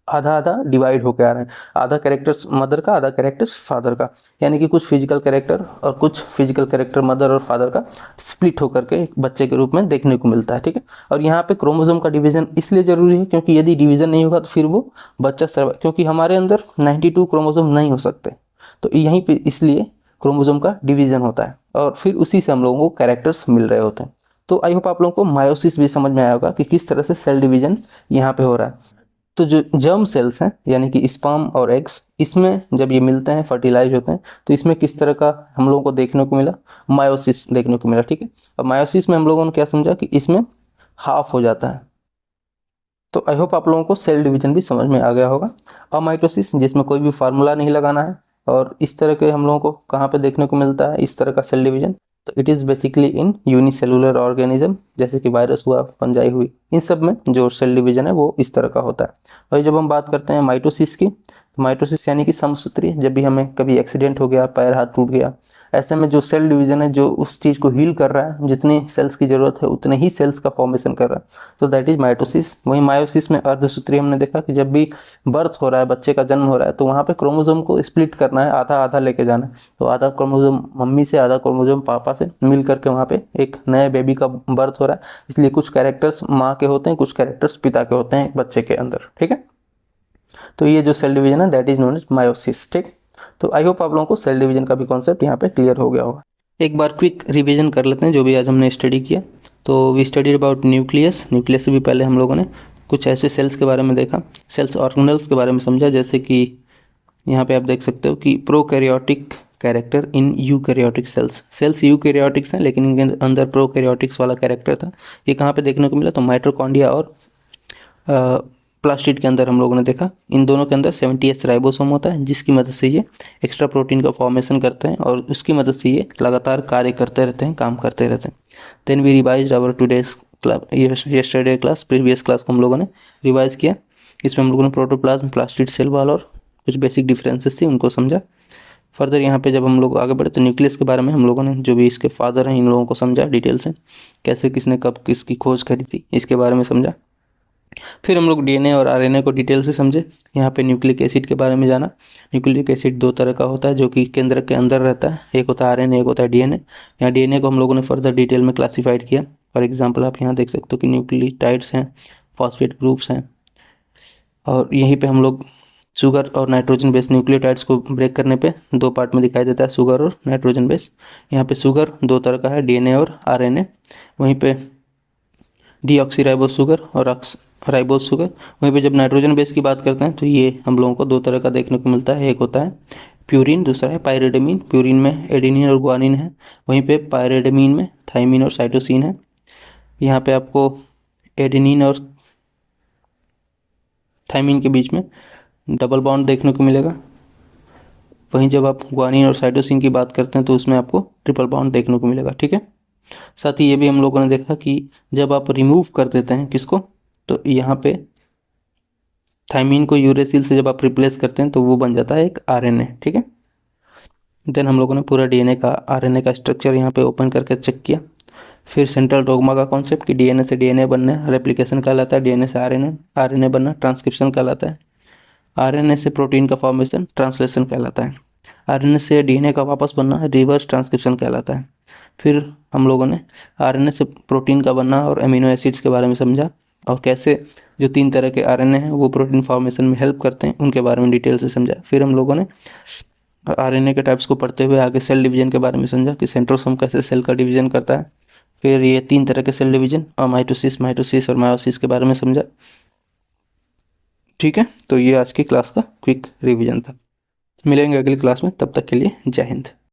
आधा आधा डिवाइड होकर आ रहे हैं, आधा कैरेक्टर्स मदर का, आधा कैरेक्टर्स फादर का, यानी कि कुछ फिजिकल कैरेक्टर और कुछ फिजिकल कैरेक्टर मदर और फादर का स्प्लिट होकर के एक बच्चे के रूप में देखने को मिलता है, ठीक है। और यहाँ पे क्रोमोसोम का डिवीजन इसलिए जरूरी है क्योंकि यदि डिवीजन नहीं होगा तो फिर वो बच्चा सर्वाइव, क्योंकि हमारे अंदर 92 क्रोमोसोम नहीं हो सकते, तो यहीं पर इसलिए क्रोमोसोम का डिवीजन होता है और फिर उसी से हम लोगों को कैरेक्टर्स मिल रहे होते हैं। तो आई होप आप लोगों को मायोसिस भी समझ में आया होगा कि किस तरह से सेल डिवीजन यहाँ पे हो रहा है। तो जो जर्म सेल्स हैं यानी कि स्पर्म और एग्स, इसमें जब ये मिलते हैं फर्टिलाइज होते हैं तो इसमें किस तरह का हम लोगों को देखने को मिला, मायोसिस देखने को मिला, ठीक है। और मायोसिस में हम लोगों ने क्या समझा कि इसमें हाफ हो जाता है। तो आई होप आप लोगों को सेल डिवीजन भी समझ में आ गया होगा। और माइटोसिस जिसमें कोई भी फार्मूला नहीं लगाना है, और इस तरह के हम लोगों को कहाँ पे देखने को मिलता है इस तरह का सेल डिवीजन, तो it is basically in unicellular organism, जैसे कि वायरस हुआ, फंजाई हुई, इन सब में जो सेल डिवीजन है वो इस तरह का होता है। और जब हम बात करते हैं माइटोसिस की, तो माइटोसिस यानी कि समसूत्री, जब भी हमें कभी एक्सीडेंट हो गया, पैर हाथ टूट गया, ऐसे में जो सेल डिवीजन है जो उस चीज़ को हील कर रहा है, जितनी सेल्स की ज़रूरत है उतने ही सेल्स का फॉर्मेशन कर रहा है, तो दैट इज माइटोसिस। वहीं मायोसिस में अर्धसूत्री हमने देखा कि जब भी बर्थ हो रहा है, बच्चे का जन्म हो रहा है, तो वहाँ पे क्रोमोसोम को स्प्लिट करना है, आधा आधा लेके जाना है, तो आधा क्रोमोसोम मम्मी से, आधा क्रोमोसोम पापा से मिल करके वहाँ पे एक नए बेबी का बर्थ हो रहा है। इसलिए कुछ कैरेक्टर्स माँ के होते हैं, कुछ कैरेक्टर्स पिता के होते हैं बच्चे के अंदर, ठीक है। तो ये जो सेल डिवीजन है that is known as meiosis, ठीक। तो आई होप आप लोगों को सेल डिवीजन का भी कॉन्सेप्ट यहाँ पे क्लियर हो गया होगा। एक बार क्विक रिवीजन कर लेते हैं जो भी आज हमने स्टडी किया। तो we studied about nucleus. Nucleus से भी पहले हम लोगों ने कुछ ऐसे सेल्स के बारे में देखा, सेल्स ऑर्गेनल्स के बारे में समझा, जैसे कि यहाँ पे आप देख सकते हो कि prokaryotic character in eukaryotic cells. Cells eukaryotics हैं लेकिन इनके अंदर प्रोकैरियोटिक्स वाला कैरेक्टर था। ये कहाँ पे देखने को मिला, तो माइटोकॉन्ड्रिया और प्लास्टिड के अंदर हम लोगों ने देखा। इन दोनों के अंदर 70S राइबोसोम होता है जिसकी मदद से ये एक्स्ट्रा प्रोटीन का फॉर्मेशन करते हैं और उसकी मदद से ये लगातार कार्य करते रहते हैं, काम करते रहते हैं। Then we revise our today's class, yesterday class, previous class को हम लोगों ने रिवाइज किया। इसमें हम लोगों ने प्रोटोप्लाज्म, प्लास्टिड सेल वॉल और कुछ बेसिक डिफरेंसेस थी उनको समझा। फर्दर यहाँ पे जब हम लोग आगे बढ़े तो न्यूक्लियस के बारे में हम लोगों ने, जो भी इसके फादर हैं, इन लोगों को समझा डिटेल से, कैसे किसने कब किसकी खोज करी थी इसके बारे में समझा। फिर हम लोग डीएनए और आरएनए को डिटेल से समझे। यहाँ पे न्यूक्लिक एसिड के बारे में जाना। न्यूक्लिक एसिड दो तरह का होता है जो कि केंद्र के अंदर रहता है, एक होता है आरएनए, एक होता है डीएनए। यहाँ डीएनए को हम लोगों ने फर्दर डिटेल में क्लासीफाइड किया। फॉर एग्जांपल आप यहाँ देख सकते हो कि न्यूक्लियोटाइड्स हैं, फॉस्फेट ग्रुप्स हैं, और यहीं पे हम लोग शुगर और नाइट्रोजन बेस न्यूक्लियोटाइड्स को ब्रेक करने पे दो पार्ट में दिखाई देता है, शुगर और नाइट्रोजन बेस। यहाँ पे शुगर दो तरह का है, डीएनए और आरएनए। वहीं पे डीऑक्सीराइबोस शुगर और राइबोस शुगर। वहीं पे जब नाइट्रोजन बेस की बात करते हैं तो ये हम लोगों को दो तरह का देखने को मिलता है, एक होता है प्यूरिन, दूसरा है पायरिडीन। प्यूरिन में एडेनिन और ग्वानिन है, वहीं पे पायरिडीन में थाइमिन और साइटोसिन है। यहाँ पे आपको एडेनिन और थाइमिन के बीच में डबल बॉन्ड देखने को मिलेगा। वहीं जब आप ग्वानिन और साइटोसिन की बात करते हैं तो उसमें आपको ट्रिपल बॉन्ड देखने को मिलेगा, ठीक है। साथ ही ये भी हम लोगों ने देखा कि जब आप रिमूव कर देते हैं किसको, तो यहाँ पे थाइमिन को यूरेसिल से जब आप रिप्लेस करते हैं तो वो बन जाता है एक आरएनए, ठीक है। देन हम लोगों ने पूरा डीएनए का, आरएनए का स्ट्रक्चर यहाँ पे ओपन करके चेक किया। फिर सेंट्रल डोग्मा का कॉन्सेप्ट कि डीएनए से डीएनए बनना, रेप्लिकेशन कहलाता है, डीएनए से आरएनए, आरएनए बनना ट्रांसक्रिप्शन कहलाता है, आरएनए से प्रोटीन का फॉर्मेशन ट्रांसलेशन कहलाता है, आरएनए से डीएनए का वापस बनना रिवर्स ट्रांसक्रिप्शन कहलाता है। फिर हम लोगों ने आरएनए से प्रोटीन का बनना और अमीनो एसिड्स के बारे में समझा, और कैसे जो 3 तरह के आरएनए हैं वो प्रोटीन फॉर्मेशन में हेल्प करते हैं उनके बारे में डिटेल से समझा। फिर हम लोगों ने आरएनए के टाइप्स को पढ़ते हुए आगे सेल डिवीजन के बारे में समझा कि सेंट्रोसोम कैसे सेल का डिवीजन करता है। फिर ये 3 तरह के सेल डिवीजन और माइटोसिस और मायोसिस के बारे में समझा, ठीक है। तो ये आज की क्लास का क्विक रिवीजन था। मिलेंगे अगली क्लास में, तब तक के लिए जय हिंद।